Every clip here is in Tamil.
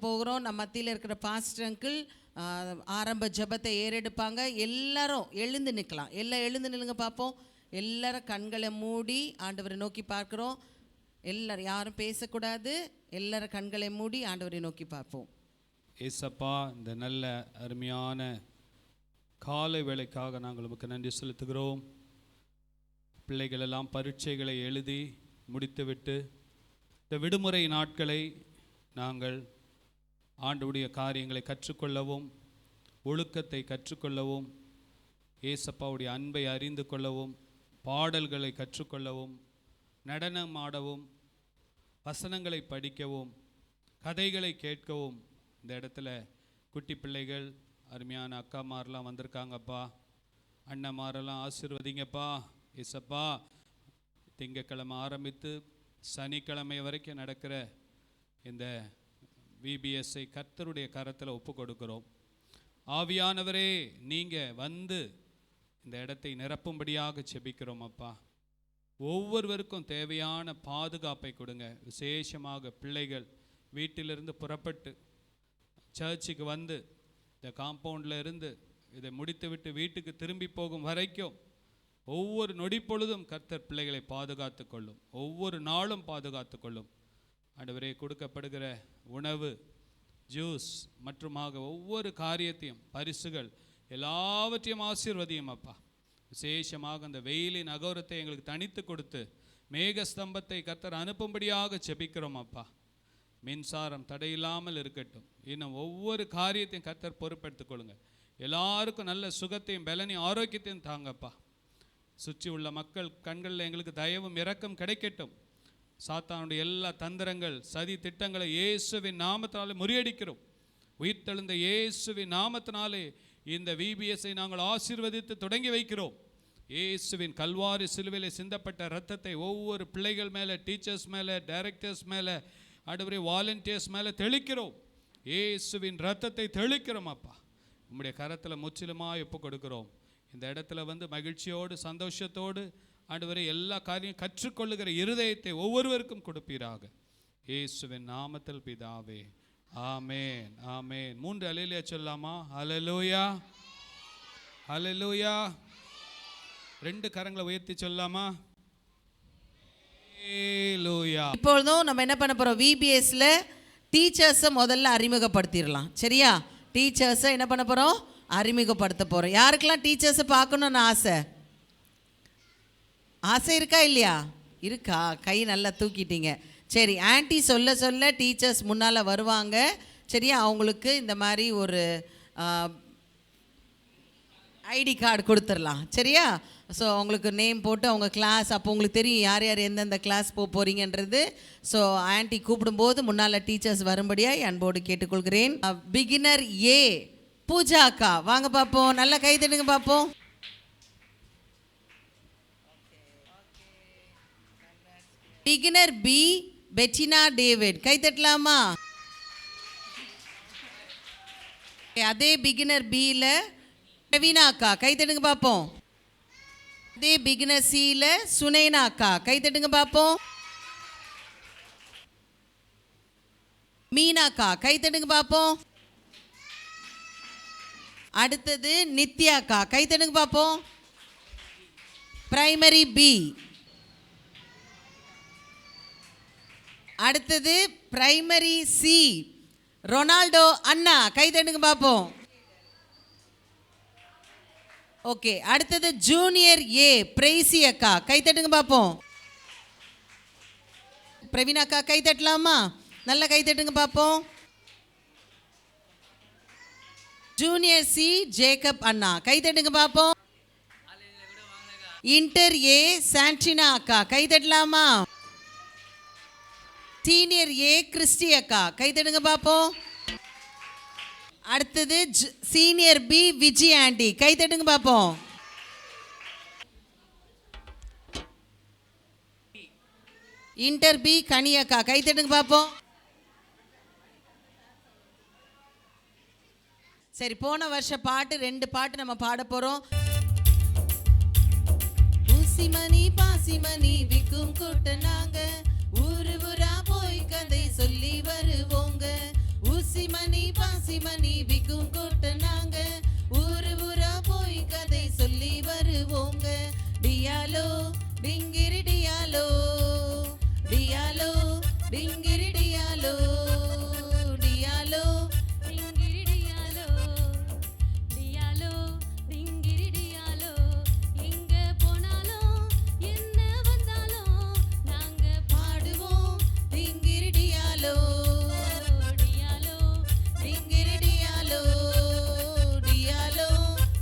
போகிறோம். நம்ம மத்தியில் இருக்கிற பாஸ்டர் அங்கிள் ஆரம்ப ஜெபத்தை ஏறெடுப்பாங்க. எல்லாரும் எழுந்து நிற்கலாம். எல்லாம் எழுந்து நில்லுங்க பார்ப்போம். எல்லாரும் கண்களை மூடி ஆண்டவரை நோக்கி பார்க்குறோம். எல்லாரும் யாரும் பேசக்கூடாது. எல்லாரும் கண்களை மூடி ஆண்டவரை நோக்கி பார்ப்போம். ஏசப்பா, இந்த நல்ல அருமையான காலை வேளைக்காக நாங்கள் உமக்கு நன்றி செலுத்துகிறோம். பிள்ளைகள் எல்லாம் பரீட்சைகளை எழுதி முடித்துவிட்டு இந்த விடுமுறை நாட்களை நாங்கள் ஆண்டவருடைய காரியங்களை கற்றுக்கொள்ளவும், ஒழுக்கத்தை கற்றுக்கொள்ளவும், ஏசப்பாவுடைய அன்பை அறிந்து கொள்ளவும், பாடல்களை கற்றுக்கொள்ளவும், நடனம் ஆடவும், வசனங்களை படிக்கவும், கதைகளை கேட்கவும் இந்த இடத்துல குட்டி பிள்ளைகள் அருமையான அக்காமாரெலாம் வந்திருக்காங்கப்பா. அண்ணன்மாரெல்லாம் ஆசீர்வதிங்கப்பா. ஏசப்பா, திங்கக்கிழமை ஆரம்பித்து சனிக்கிழமை வரைக்கும் நடக்கிற இந்த விபிஎஸ்ஐ கர்த்தருடைய கரத்தில் ஒப்பு கொடுக்கிறோம். ஆவியானவரே, நீங்கள் வந்து இந்த இடத்தை நிரப்பும்படியாக செபிக்கிறோம் அப்பா. ஒவ்வொருவருக்கும் தேவையான பாதுகாப்பை கொடுங்க. விசேஷமாக பிள்ளைகள் வீட்டிலிருந்து புறப்பட்டு சர்ச்சுக்கு வந்து இந்த காம்பவுண்டில் இருந்து இதை முடித்துவிட்டு வீட்டுக்கு திரும்பி போகும் வரைக்கும் ஒவ்வொரு நொடி பொழுதும் கர்த்தர் பிள்ளைகளை பாதுகாத்து கொள்ளும். ஒவ்வொரு நாளும் பாதுகாத்து கொள்ளும். ஆண்டவரே, கொடுக்கப்படுகிற உணவு, ஜூஸ் மற்றுமாக ஒவ்வொரு காரியத்தையும், பரிசுகள் எல்லாவற்றையும் ஆசீர்வதியும் அப்பா. விசேஷமாக அந்த வெயிலின் அகோரத்தை எங்களுக்கு தனித்து கொடுத்து மேகஸ்தம்பத்தை கர்த்தர் அனுப்பும்படியாக செபிக்கிறோம் அப்பா. மின்சாரம் தடையில்லாமல் இருக்கட்டும். இன்னும் ஒவ்வொரு காரியத்தையும் கர்த்தர் பொறுப்பெடுத்துக் கொள்ளுங்க. எல்லாருக்கும் நல்ல சுகத்தையும் பலனையும் ஆரோக்கியத்தையும் தாங்கப்பா. சுற்றி உள்ள மக்கள் கண்களில் எங்களுக்கு தயவும் இரக்கம் கிடைக்கட்டும். சாத்தானுடைய எல்லா தந்திரங்கள், சதி திட்டங்களை இயேசுவின் நாமத்தினாலே முறியடிக்கிறோம். உயிர்த்தெழுந்த இயேசுவின் நாமத்தினாலே இந்த விபிஎஸ்ஐ நாங்கள் ஆசீர்வதித்து தொடங்கி வைக்கிறோம். இயேசுவின் கல்வாரி சிலுவையில் சிந்தப்பட்ட இரத்தத்தை ஒவ்வொரு பிள்ளைகள் மேலே, டீச்சர்ஸ் மேலே, டைரக்டர்ஸ் மேலே, ஆண்டவரே வாலண்டியர்ஸ் மேலே தெளிக்கிறோம். இயேசுவின் இரத்தத்தை தெளிக்கிறோம் அப்பா. உம்முடைய கரத்தில் முற்றிலுமாக ஒப்பு கொடுக்கிறோம். இந்த இடத்துல வந்து மகிழ்ச்சியோடு சந்தோஷத்தோடு ஆண்டவரே எல்லா காரியம் கற்றுக்கொள்ளுகிற இருதயத்தை ஒவ்வொருவருக்கும் கொடுப்பீராக. இயேசுவின் நாமத்தில் பிதாவே, ஆமேன், ஆமேன். 3 அல்லேலூயா சொல்லாமா? அல்லேலூயா, அல்லேலூயா. 2 கரங்களை உயர்த்தி சொல்லாமா? அல்லேலூயா. இப்பொழுதும் நம்ம என்ன பண்ண போகிறோம்? விபிஎஸ்ல டீச்சர்ஸை முதல்ல அறிமுகப்படுத்திடலாம். சரியா? டீச்சர்ஸை என்ன பண்ண போகிறோம்? அறிமுகப்படுத்த போகிறோம். யாருக்கெல்லாம் டீச்சர்ஸை பார்க்கணுன்னு ஆசை இருக்கா இல்லையா? இருக்கா? கை நல்லா தூக்கிட்டீங்க. சரி, ஆன்ட்டி சொல்ல சொல்ல டீச்சர்ஸ் முன்னால் வருவாங்க. சரியா? அவங்களுக்கு இந்த மாதிரி ஒரு ஐடி கார்டு கொடுத்துடலாம். சரியா? ஸோ அவங்களுக்கு நேம் போட்டு அவங்க கிளாஸ், அப்போ உங்களுக்கு தெரியும் யார் யார் எந்தெந்த கிளாஸ் போகிறீங்கன்றது. ஸோ ஆன்ட்டி கூப்பிடும்போது முன்னால் டீச்சர்ஸ் வரும்படியாக அன்போடு கேட்டுக்கொள்கிறேன். பிகினர் ஏ பூஜா அக்கா, வாங்க பார்ப்போம். நல்லா கை தட்டுங்க பார்ப்போம். பிகினர் பி பெட்டினா டேவிட், கை தட்டலாமா? அதே பிகினர் பியில் பிரவீனா அக்கா, கை தட்டுங்க பார்ப்போம். அதே பிகினர் சியில் சுனைனா அக்கா, கை தட்டுங்க பார்ப்போம். மீனா அக்கா, கை தட்டுங்க பார்ப்போம். அடுத்தது நித்யா அக்கா, கை தட்டுங்க பார்ப்போம். Primary B. அடுத்தது பிரைமரி சி ரொனால்டோ அண்ணா, கை தட்டுங்க பார்ப்போம். ஓகே, அடுத்தது ஜூனியர் ஏ பிரைசி அக்கா, கை தட்டுங்க பார்ப்போம். பிரவீனா அக்கா கை தட்டலாமா? நல்லா கை தட்டுங்க பார்ப்போம். ஜூனியர் சி ஜேக்கப் அண்ணா, கை தட்டுங்க பார்ப்போம். இன்டர் ஏ சாண்டினா அக்கா, கை தட்டலாமா? சீனியர் ஏ கிறிஸ்டி அக்கா, கை தட்டுங்க பார்ப்போம். அடுத்தது சீனியர் பி விஜய் ஆண்டி, கை தட்டுங்க பார்ப்போம். இன்டர் பி கனி அக்கா, கை தட்டுங்க பார்ப்போம். சரி, போன வருஷ பாட்டு 2 பாட்டு நம்ம பாட போகிறோம். ஊசிமணி பாசிமணி விக்கும் கூட்ட நாங்க ஊரு ஊரா போய் கதை சொல்லி வருவோங்க. மணி விக்கும் கூட்டம் நாங்க, ஊரு ஊரா போய் கதை சொல்லி வருவோங்க. டியாலோ டிங்கிரி டியாலோ, டியாலோ டிங்கிரி டியாலோ, டியாலோ டிங்கிரி டியாலோ, டியாலோ டிங்கிரி டியாலோ. எங்க போனாலும் என்ன வந்தாலும் நாங்க பாடுவோம் டிங்கிரி டியாலோ, டியாலோ டிங்கிரி டியாலோ, டியாலோ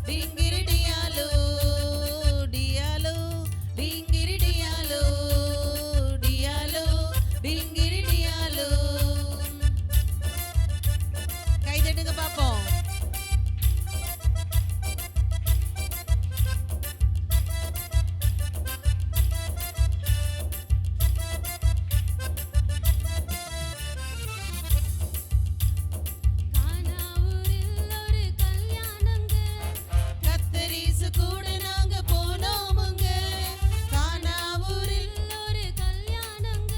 டிங்கிரி டியாலோ, டியாலோ டிங்கிரி டியாலோ, டியாலோ டிங்கிரி டியாலோ. கை தட்டுங்க பாப்போம். கானாவூரில் ஒரு கல்யாணங்க, கத்தரிசு கூட நாங்க போனோமுங்க. கானாவூரில் ஒரு கல்யாணங்க,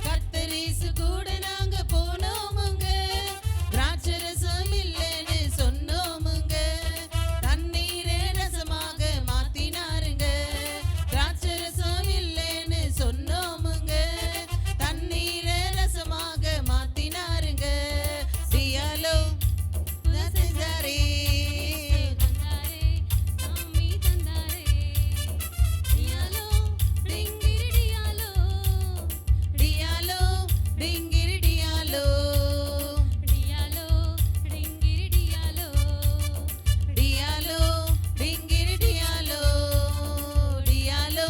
கத்தரிசு கூட நாங்க போனோமுங்க. திராட்சரசம் இல்லைன்னு சொன்னோமுங்க, தண்ணீரை ரசமாக மாத்தினாருங்க. திராட்சரசம் இல்லைன்னு சொன்னோமுங்க, தண்ணீரை ரசமாக மாத்தினாருங்க. டியாலோ செஞ்சாரே, தந்தாரே சாமி தந்தாரே. டியாலோ டிங்கிரி டியாலோ, டியாலோ டிங்கிரி டியாலோ, டியாலோ டிங்கிரி டியாலோ, டியாலோ டிங்கிரி டியாலோ, டியாலோ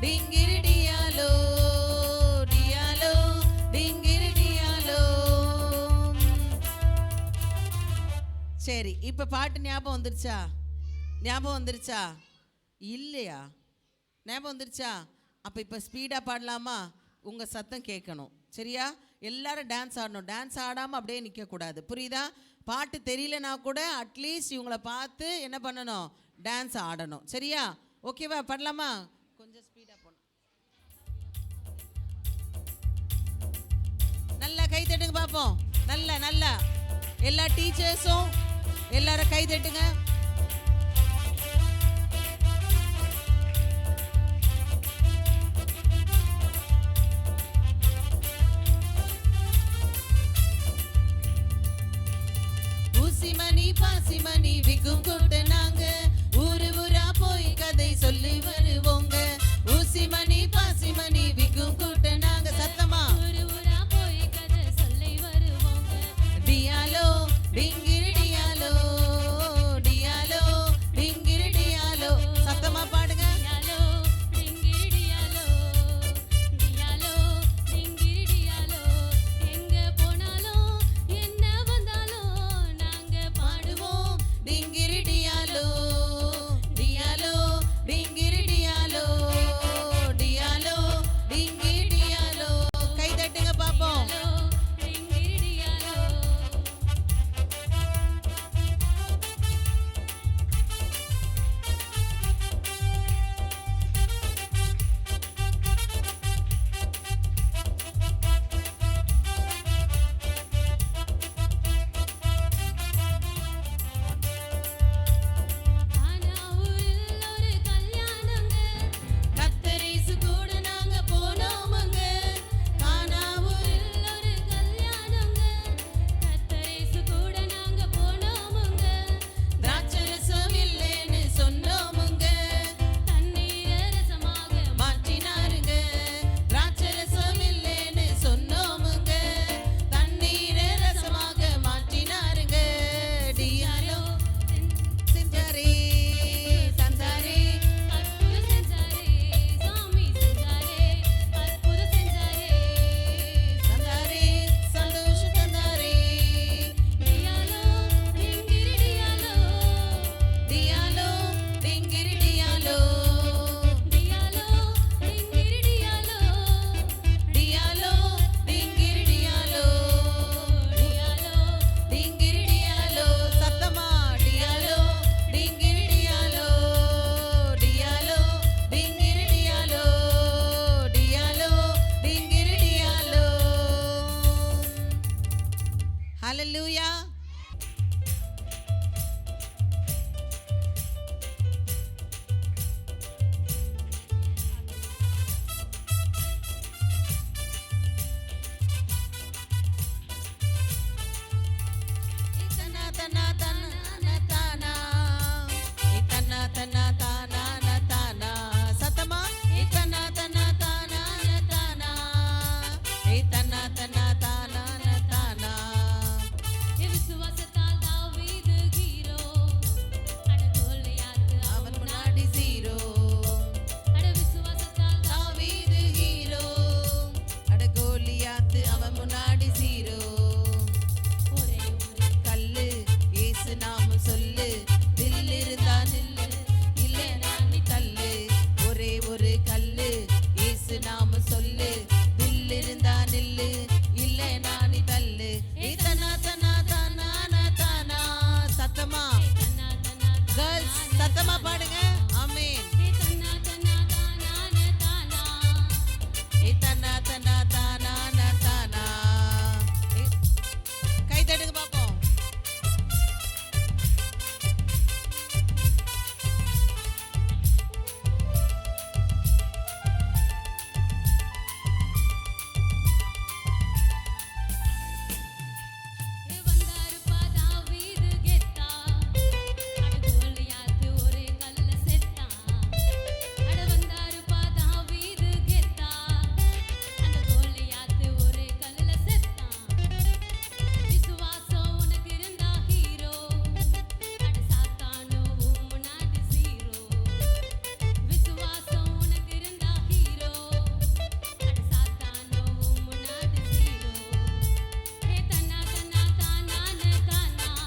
டிங்கிரி டியாலோ, டியாலோ டிங்கிரி டியாலோ. சரி, இப்ப பாட்டு ஞாபகம் வந்துருச்சா? ஞாபகம் வந்துருச்சா? இல்லையா? ஞாபகம் வந்துருச்சா? அப்ப இப்ப ஸ்பீடா பாடலாமா? உங்க சத்தம் கேட்கணும். சரியா? எல்லாரும் டான்ஸ் ஆடணும். டான்ஸ் ஆடாம அப்படியே நிக்க கூடாது. புரியுதா? பாட்டு தெரியலனா கூட அட்லீஸ்ட் இவங்கள பார்த்து என்ன பண்ணணும்? டான்ஸ் ஆடணும். சரியா? ஓகேவா? பாடலாமா? கொஞ்சம் ஸ்பீடா போகணும். நல்லா கை தட்டுங்க பார்ப்போம். நல்லா நல்லா எல்லா டீச்சர்ஸும் எல்லாரும் கை தட்டுங்க. ஊசிமணி பாசிமணி விக்கும் கூட்ட நாங்க, ஊரு ஊரா போய் கதை சொல்லி வருவோங்க. ஊசிமணி பாசிமணி விக்கும் கூட்ட நாங்க, சத்தமா ஊரு ஊரா போய் கதை சொல்லி வருவோங்க. டியாலோ டிங்கிரி டியாலோ, டியாலோ டிங்கிரி டியாலோ. சத்தமா பாடுங்க. டியாலோ டிங்கிரி டியாலோ, டியாலோ டிங்கிரி டியாலோ. எங்க போனாலும் என்ன வந்தாலும் நாங்க பாடுவோம் டிங்கிரி டியாலோ, டியாலோ டிங்கிரி டியாலோ, டியாலோ டிங்கிரி டியாலோ. கை தட்டுங்க பாப்போம். டியாலோ டிங்கிரி டியாலோ. கானாவூரில் ஒரு கல்யாணங்க, கத்தரிசு கூட நாங்க போனோமுங்க. கானாவூரில் ஒரு கல்யாணங்க, கத்தரிசு கூட நாங்க போனோமுங்க. திராட்சரசம் இல்லைன்னு சொன்னோமுங்க, தண்ணீரை ரசமாக மாற்றினாருங்க. திராட்சரசம் இல்லைன்னு சொன்னோமுங்க, தண்ணீரை ரசமாக மாற்றினாருங்க. டியாலோ செஞ்சாரே, தந்தாரே, அற்புதம் செஞ்சாரே, சாமி செஞ்சாரே, அற்புதம் செஞ்சாரே. தந்தாரே, சந்தோஷம் தந்தாரே. டியாலோ டிங்கிரி டியாலோ, டியாலோ டிங்கிரி டியாலோ, டியாலோ டிங்கிரி டியாலோ, டியாலோ டிங்கிரி டியாலோ, டியாலோ டிங்கிரி டியாலோ. சத்தமா டியாலோ டிங்கிரி டியாலோ, டியாலோ டிங்கிரி டியாலோ, டியாலோ டிங்கிரி டியாலோ. ஹalleluya.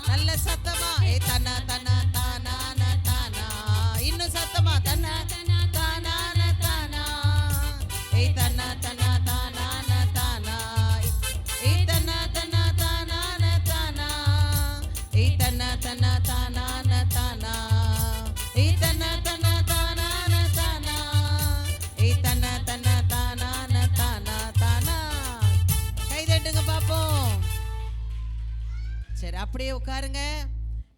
நல்ல சத்தமா ஏ தன்னா தன்னா தானான தானா. இன்னும் சத்தமா தன்னா தன்னா தானான தானா. ஏ தன்னா தன்னா தானான தானா. ஏ தன்னா தன்னா தானான தானா. ஏ தன்னா தன்னா தானான தானா. ஏ தன்னா தன்னா தானான தானா. ஏ தன்னா தன்னா தானான தானா தானா. கை தட்டுங்க பாப்போம். சரி, அப்படியே உட்காருங்க.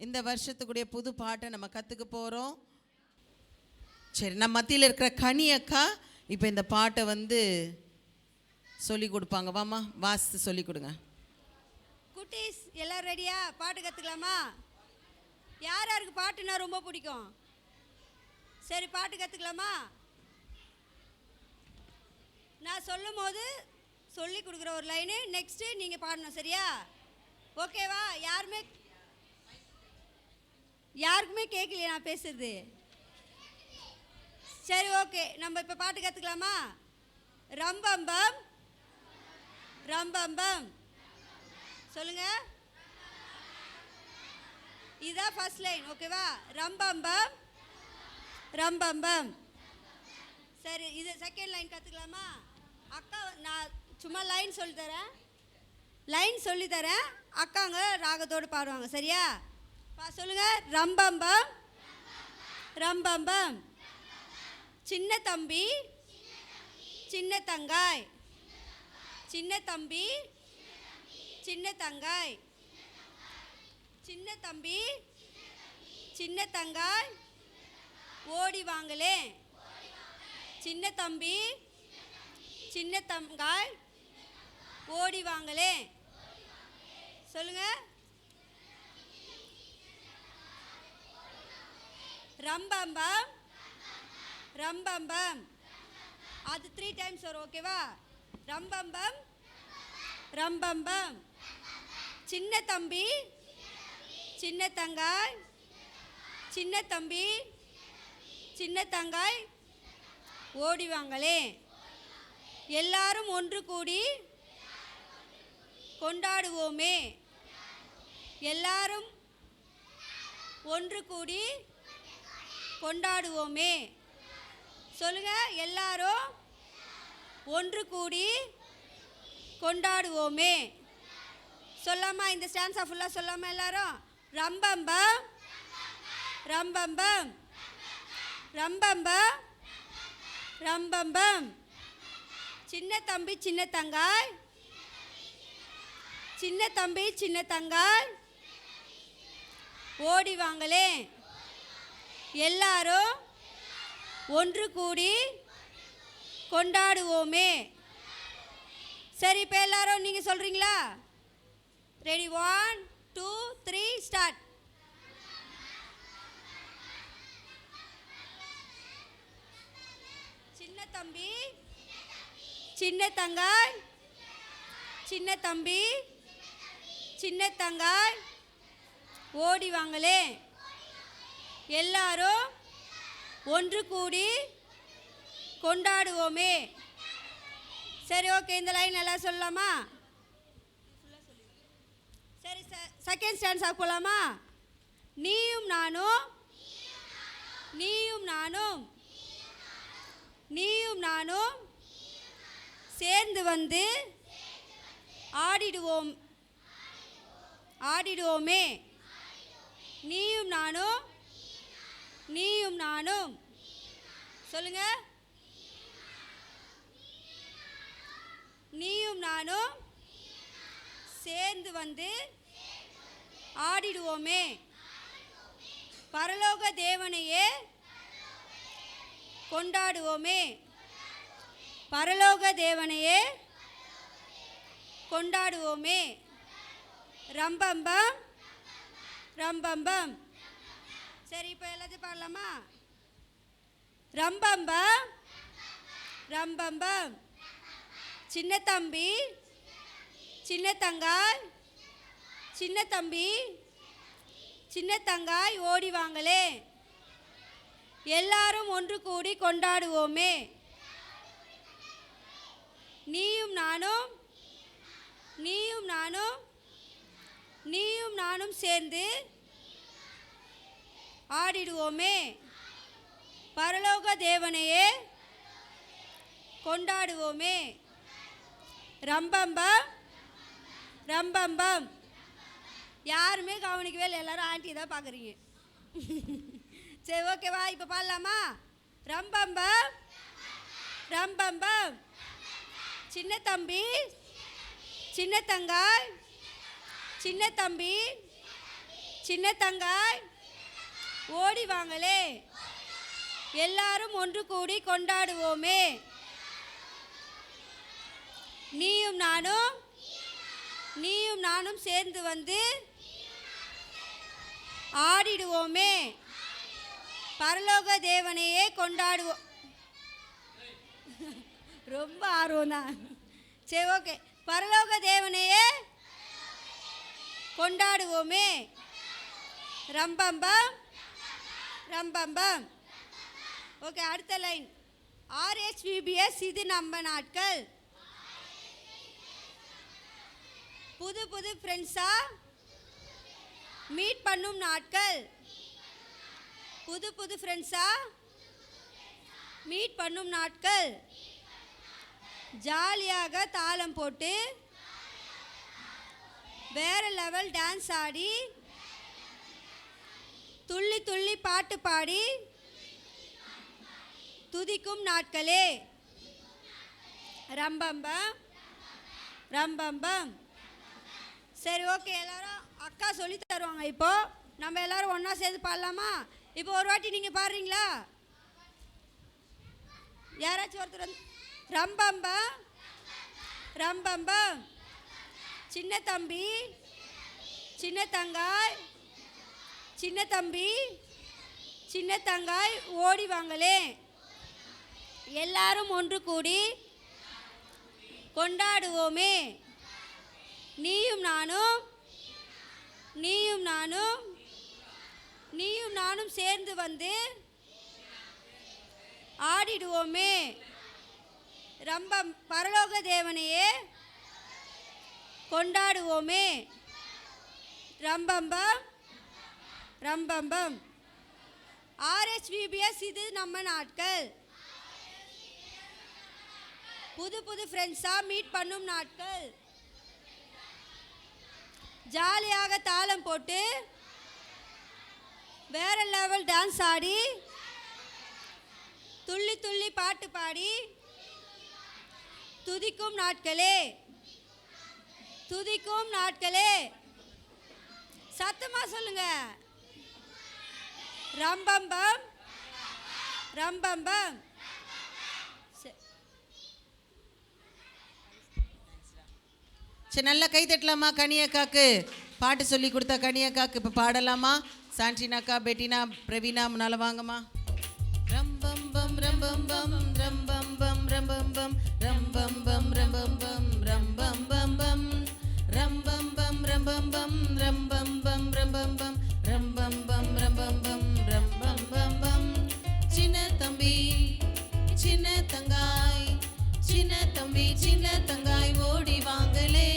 இந்த வருஷத்துக்குடைய புது பாட்டை நம்ம கற்றுக்க போகிறோம். சரி, நம்ம மத்தியில் இருக்கிற கனி அக்கா இப்போ இந்த பாட்டை வந்து சொல்லி கொடுப்பாங்க. வாமா, வாசித்து சொல்லி கொடுங்க. குட்டீஸ் எல்லாரும் ரெடியா? பாட்டு கற்றுக்கலாமா? யார் யாருக்கு பாட்டுனா ரொம்ப பிடிக்கும்? சரி, பாட்டு கற்றுக்கலாமா? நான் சொல்லும் போது சொல்லி கொடுக்குற ஒரு லைனு நெக்ஸ்ட்டு நீங்கள் பாடணும். சரியா? ஓகேவா? யாருக்குமே கேட்கலையா நான் பேசுறது? சரி, ஓகே. நம்ம இப்போ பாட்டு கற்றுக்கலாமா? ரம்பம்பம் ரம்பம்பம் சொல்லுங்க. இதுதான் ஃபர்ஸ்ட் லைன். ஓகேவா? ரம்பம்பம் ரம்பம்பம். சரி, இது செகண்ட் லைன் கற்றுக்கலாமா? அக்கா நான் சும்மா லைன் சொல்லித்தரேன். அக்காங்க ராகத்தோடு பாடுவாங்க. சரியா? சொல்லுங்க. ரம்பம்பம் ரம்பம்பம். சின்ன தம்பி சின்ன தங்காய். சின்ன தம்பி சின்ன தங்காய். சின்ன தம்பி சின்ன தங்காய் ஓடி வாங்களே. சின்ன தம்பி சின்ன தங்காய் ஓடி வாங்களே. சொல்லுங்க. ரம்பம்பம் ரம்பம்பம். அது 3 டைம்ஸ் வரும். ஓகேவா? ரம்பம்பம் ரம்பம்பம். சின்ன தம்பி சின்ன தங்காய். சின்ன தம்பி சின்ன தங்காய் ஓடி வாங்களே. எல்லாரும் ஒன்று கூடி கொண்டாடுவோமே. எல்லாரும் ஒன்று கூடி கொண்டாடுவோமே. சொல்லுங்க. எல்லாரும் ஒன்று கூடி கொண்டாடுவோமே. சொல்லாமா? இந்த ஸ்டான்ஸா ஃபுல்லாக சொல்லாமா எல்லாரும்? ரம்பம்பம் ரம்பம்பம் ரம்பம்பம் ரம்பம்பம். சின்ன தம்பி சின்ன தங்காய். சின்ன தம்பி சின்ன தங்காய் ஓடி வாங்களே. எல்லாரும் ஒன்று கூடி கொண்டாடுவோமே. சரி, இப்போ எல்லாரும் நீங்கள் சொல்கிறீங்களா? ரெடி? 1 2 3 ஸ்டார்ட். சின்ன தம்பி சின்ன தங்காய். சின்ன தம்பி சின்ன தங்காய் ஓடி வாங்களே. எல்லாரும் ஒன்று கூடி கொண்டாடுவோமே. சரி, ஓகே. இந்த லைன் எல்லாம் சொல்லலாமா? சரி, செகண்ட் ஸ்டான்ஸா போகலாமா? நீயும் நானும் நீயும் நானும் நீயும் நானும் சேர்ந்து வந்து ஆடிடுவோமே. நீயும் நானும் நீயும் நானும். சொல்லுங்க. நீயும் நானும் சேர்ந்து வந்து ஆடிடுவோமே. பரலோக தேவனையே கொண்டாடுவோமே. பரலோக தேவனையே கொண்டாடுவோமே. ரம்பம்பம் ரம்பம்பம். சரி, இப்போ எல்லாத்தையும் பாடலாமா? ரம்பம்பம் ரம்பம்பம். சின்ன தம்பி சின்ன தங்காய். சின்ன தம்பி சின்ன தங்காய் ஓடி வாங்களே. எல்லாரும் ஒன்று கூடி கொண்டாடுவோமே. நீயும் நானும் நீயும் நானும் நீயும் நானும் சேர்ந்து ஆடிடுவோமே, பரலோக தேவனையே கொண்டாடுவோமே. ரம்பம்பம் ரம்பம்பம். யாருமே கவனிக்கவே இல்லை, எல்லாரும் ஆண்டி தான் பார்க்குறீங்க. சரி, ஓகேவா? இப்போ பாடலாமா? ரம்பம்பம் ரம்பம்பம். சின்ன தம்பி சின்ன தங்காய், சின்ன தம்பி சின்ன தங்காய் ஓடி வாங்களே, எல்லாரும் ஒன்று கூடி கொண்டாடுவோமே. நீயும் நானும் சேர்ந்து வந்து ஆடிடுவோமே, பரலோக தேவனையே கொண்டாடுவோம். ரொம்ப ஆர்வம் தான். சரி, ஓகே. பரலோக தேவனையே கொண்டாடுவோமே. ரம்பம்பம் ரம்பம்பம். ஓகே, அடுத்த லைன். RHVBS இது நம்ம நாட்கள். புது புது ஃப்ரெண்ட்ஸா மீட் பண்ணும் நாட்கள். புது புது ஃப்ரெண்ட்ஸா மீட் பண்ணும் நாட்கள். ஜாலியாக தாளம் போட்டு வேற லெவல் டான்ஸ் ஆடி துள்ளி துள்ளி பாட்டு பாடி துதிக்கும் நாட்களே. ரம்பம்பம் ரம்பம்பம். சரி, ஓகே. எல்லாரும் அக்கா சொல்லி தருவாங்க. இப்போ நம்ம எல்லாரும் ஒன்றா சேர்ந்து பாடலாமா? இப்போ ஒரு வாட்டி நீங்கள் பாடுறீங்களா? யாராச்சும் ஒருத்தர் ரம்பம்பம் ரம்பம்பம். சின்ன தம்பி சின்ன தங்காய், சின்ன தம்பி சின்ன தங்காய் ஓடி வாங்களே, எல்லாரும் ஒன்று கூடி கொண்டாடுவோமே. நீயும் நானும் சேர்ந்து வந்து ஆடிடுவோமே, பரலோக தேவனையே கொண்டாடுவோமே. ரம்பம்பம் ரம்பம்பம். RHVBS இது நம்ம நாட்கள். புது புது ஃப்ரெண்ட்ஸா மீட் பண்ணும் நாட்கள். ஜாலியாக தாளம் போட்டு வேற லெவல் டான்ஸ் ஆடி துள்ளி துள்ளி பாட்டு பாடி துதிக்கும் நாட்களே, துதிக்கும் நாட்களே. சத்தமா சொல்லுங்க. ரம்பம்பம் ரம்பம்பம். சரி, நல்லா கை தட்டலாமா? கனியக்காக்கு பாட்டு சொல்லி கொடுத்தா கனியக்காக்கு இப்போ பாடலாமா? சாண்டினாக்கா, பெட்டினா, பிரவீனா முன்னால வாங்கம்மா. ரம்பம்பம் ரம்பம்பம் ரம்பம்பம் ரம்பம்பம் ரம்பம்பம் ரம்பம்பம் ரம்பம்பம் ரம்பம்பம் ரம்பம்பம் ரம்பம்பம் ரம்பம்பம் ரம்பம்பம் ரம்பம்பம் ரம்பம்பம். சின்ன தம்பி சின்ன தங்காய், சின்ன தம்பி சின்ன தங்காய் ஓடி வாங்களே,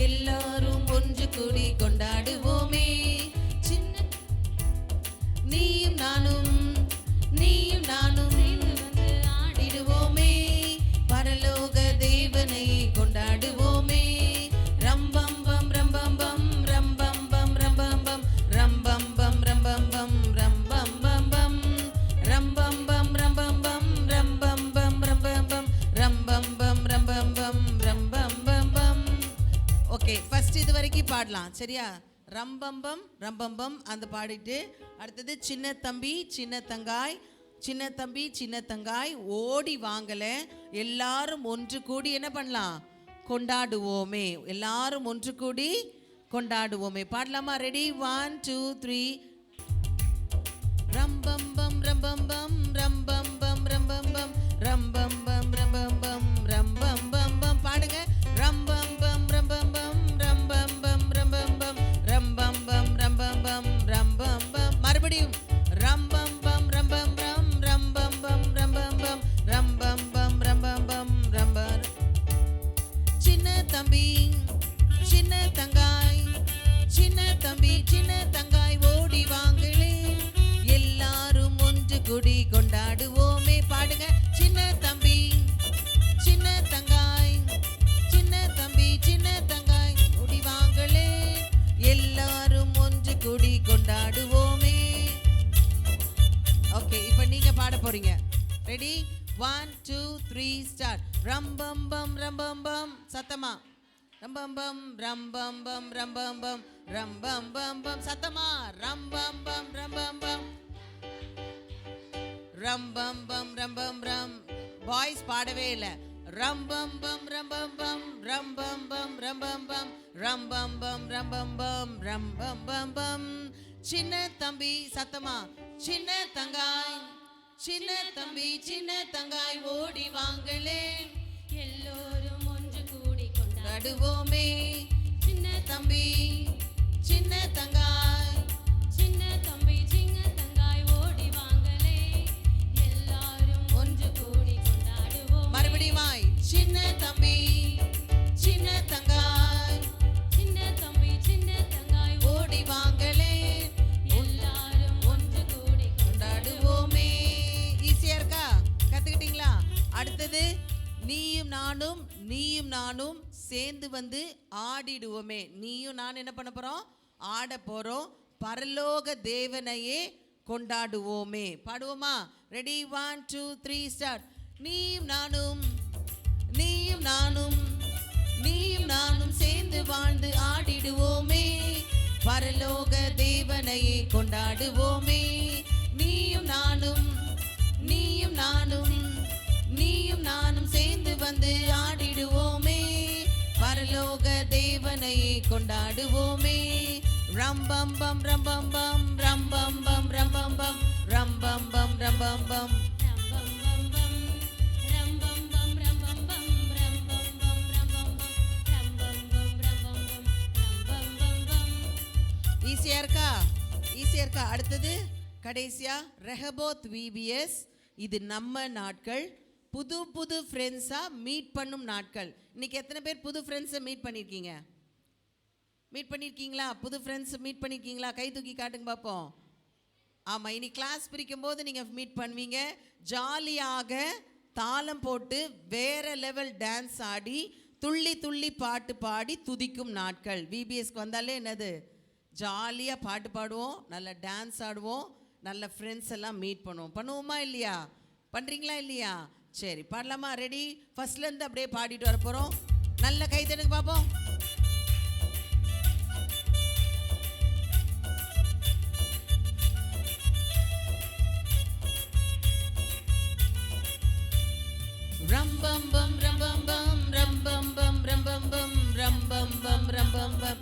எல்லாரும் ஒன்று கூடி கொண்டாடுவோமே. நீயும் நானும் சேர்ந்து ஆடிடுவோமே, பரலோக தேவனை கொண்டாடுவோமே. ரம்பம்பம் ரம்பம்பம் ரம்பம்பம் ரம்பம்பம் ரம்பம்பம் ரம்பம்பம் ரம்பம்பம் ரம்பம்பம் ரம்பம்பம் ரம்பம்பம் ரம்பம்பம் ரம்பம்பம் ரம்பம்பம் ரம்பம்பம். ஓகே, ஃபர்ஸ்ட் இது வரைக்கும் பாடலாம், சரியா? ரம்பம்பம் ரம்பம்பம் அந்த பாடிட்டு அடுத்தது சின்ன தம்பி சின்ன தங்காய், சின்ன தம்பி சின்ன தங்காய் ஓடி வாங்கல, எல்லாரும் ஒன்று கூடி என்ன பண்ணலாம்? கொண்டாடுவோமே. எல்லாரும் ஒன்று கூடி கொண்டாடுவோமே. பாடலாமா? ரெடி? 1 2 3. ரம்பம்பம் ரம்பம்பம் ரம்பம்பம் ரம்பம்பம் ரம்பம்பம் ரம்பம்பம் ரம்பம்பம். பாடுங்க. ரம்பம்பம் ரம்பம்பம் ரம்பம்பம் ரம்பம்பம் ரம்பம்பம் ரம்பம்பம் ரம்பம்பம். மறுபடியும் ரம்பம்பம் ரம்பம்பம் ரம்பம்பம் ரம்பம்பம் ரம்பம்பம் ரம்பம்பம் ரம்பம். சின்ன தம்பி சின்ன தங்காய், சின்ன சின்ன தம்பி சின்ன தங்காய் ஓடி வாங்களே, எல்லாரும் ஒன்று கூடி கொண்டாடுவோமே. பாடுங்க. சின்ன தம்பி சின்ன தங்காய், சின்ன தம்பி சின்ன தங்காய் ஓடி வாங்களே, எல்லாரும் ஒன்று கூடி கொண்டாடுவோமே. ஓகே, இப்போ நீங்க பாட போறீங்க. ரெடி? 1 2 3 ஸ்டார்ட். ரம்பம்பம் ரம்பம்பம் சத்தமா. ரம்பம்பம் ரம்பம்பம் ரம்பம்பம் ரம்பம்பம் சத்தமா. ரம்பம்பம் ரம்பம்பம் ரம்பம்பம் ரம்பம்பம். வாய்ஸ் பாடவே இல்லை. ரம்பம்பம் ரம்பம்பம் ரம்பம்பம் ரம்பம்பம் ரம்பம்பம் ரம்பம்பம் ரம்பம்பம். சின்ன தம்பி சத்தமா. சின்ன தங்காய் சின்ன தம்பி சின்ன தங்காய் ஓடி வாங்களே, எல்லோரும் ஒன்று கூடி கொண்டாடுவோமே. சின்ன தம்பி சின்ன தங்காய், சின்ன தம்பி சின்ன தங்காய் ஓடி வாங்களே, எல்லாரும் ஒன்று கூடி கொண்டாடுவோம். மறுபடியும் சின்ன தம்பி சின்ன தங்காய், சின்ன தம்பி சின்ன தங்காய் ஓடி வாங்களே, எல்லாரும் ஒன்று கூடி கொண்டாடுவோமே. ஈஸியா இருக்கா? கத்துக்கிட்டீங்களா? அடுத்தது நீயும் நானும் நீயும் நானும் சேர்ந்து வந்து ஆடிடுவோமே. நீயும் நான் என்ன பண்ண போறோம்? ஆட போறோம். பரலோக தேவனையே கொண்டாடுவோமே. பாடுவோமா? ரெடி? 1 2 3 ஸ்டார்ட். நீயும் நானும் நீயும் நானும் நீயும் நானும் சேர்ந்து வாழ்ந்து ஆடிடுவோமே, பரலோக தேவனையே கொண்டாடுவோமே. நீயும் நானும் நீயும் நானும் நீயும் நானும் சேர்ந்து வந்து ஆடிடுவோமே, பரலோக தேவனையே கொண்டாடுவோமே. ரம்பம்பம் ரம்பம்பம் ரம்பம்பம் ரம்பம்பம் ரம்பம்பம் ரம்பம்பம் ஈஸியா இருக்கா? ஈஸியா இருக்கா? அடுத்தது கடைசியா ரெஹபோத் விபிஎஸ். இது நம்ம நாட்கள், புது புது ஃப்ரெண்ட்ஸா மீட் பண்ணும் நாட்கள். இன்னைக்கு எத்தனை பேர் புது ஃப்ரெண்ட்ஸை மீட் பண்ணியிருக்கீங்க? மீட் பண்ணியிருக்கீங்களா? புது ஃப்ரெண்ட்ஸ் மீட் பண்ணியிருக்கீங்களா? கை தூக்கி காட்டுங்க பார்ப்போம். ஆமாம், இனி கிளாஸ் பிரிக்கும் போது நீங்கள் மீட் பண்ணுவீங்க. ஜாலியாக தாளம் போட்டு வேற லெவல் டான்ஸ் ஆடி துள்ளி துள்ளி பாட்டு பாடி துதிக்கும் நாட்கள். விபிஎஸ்க்கு வந்தாலே என்னது? ஜாலியாக பாட்டு பாடுவோம், நல்ல டான்ஸ் ஆடுவோம், நல்ல ஃப்ரெண்ட்ஸ் எல்லாம் மீட் பண்ணுவோம். பண்ணுவோமா இல்லையா? பண்ணுறீங்களா இல்லையா? சரி, பாடலாமா? ரெடி? ஃபர்ஸ்ட்லேருந்து அப்படியே பாடிட்டு வர போகிறோம். நல்ல கை தட்டுங்க பார்ப்போம். ரம்பம்பம் ரம்பம்பம் ரம்பம்பம் ரம்பம்பம் ரம்பம்பம் ரம்பம்பம்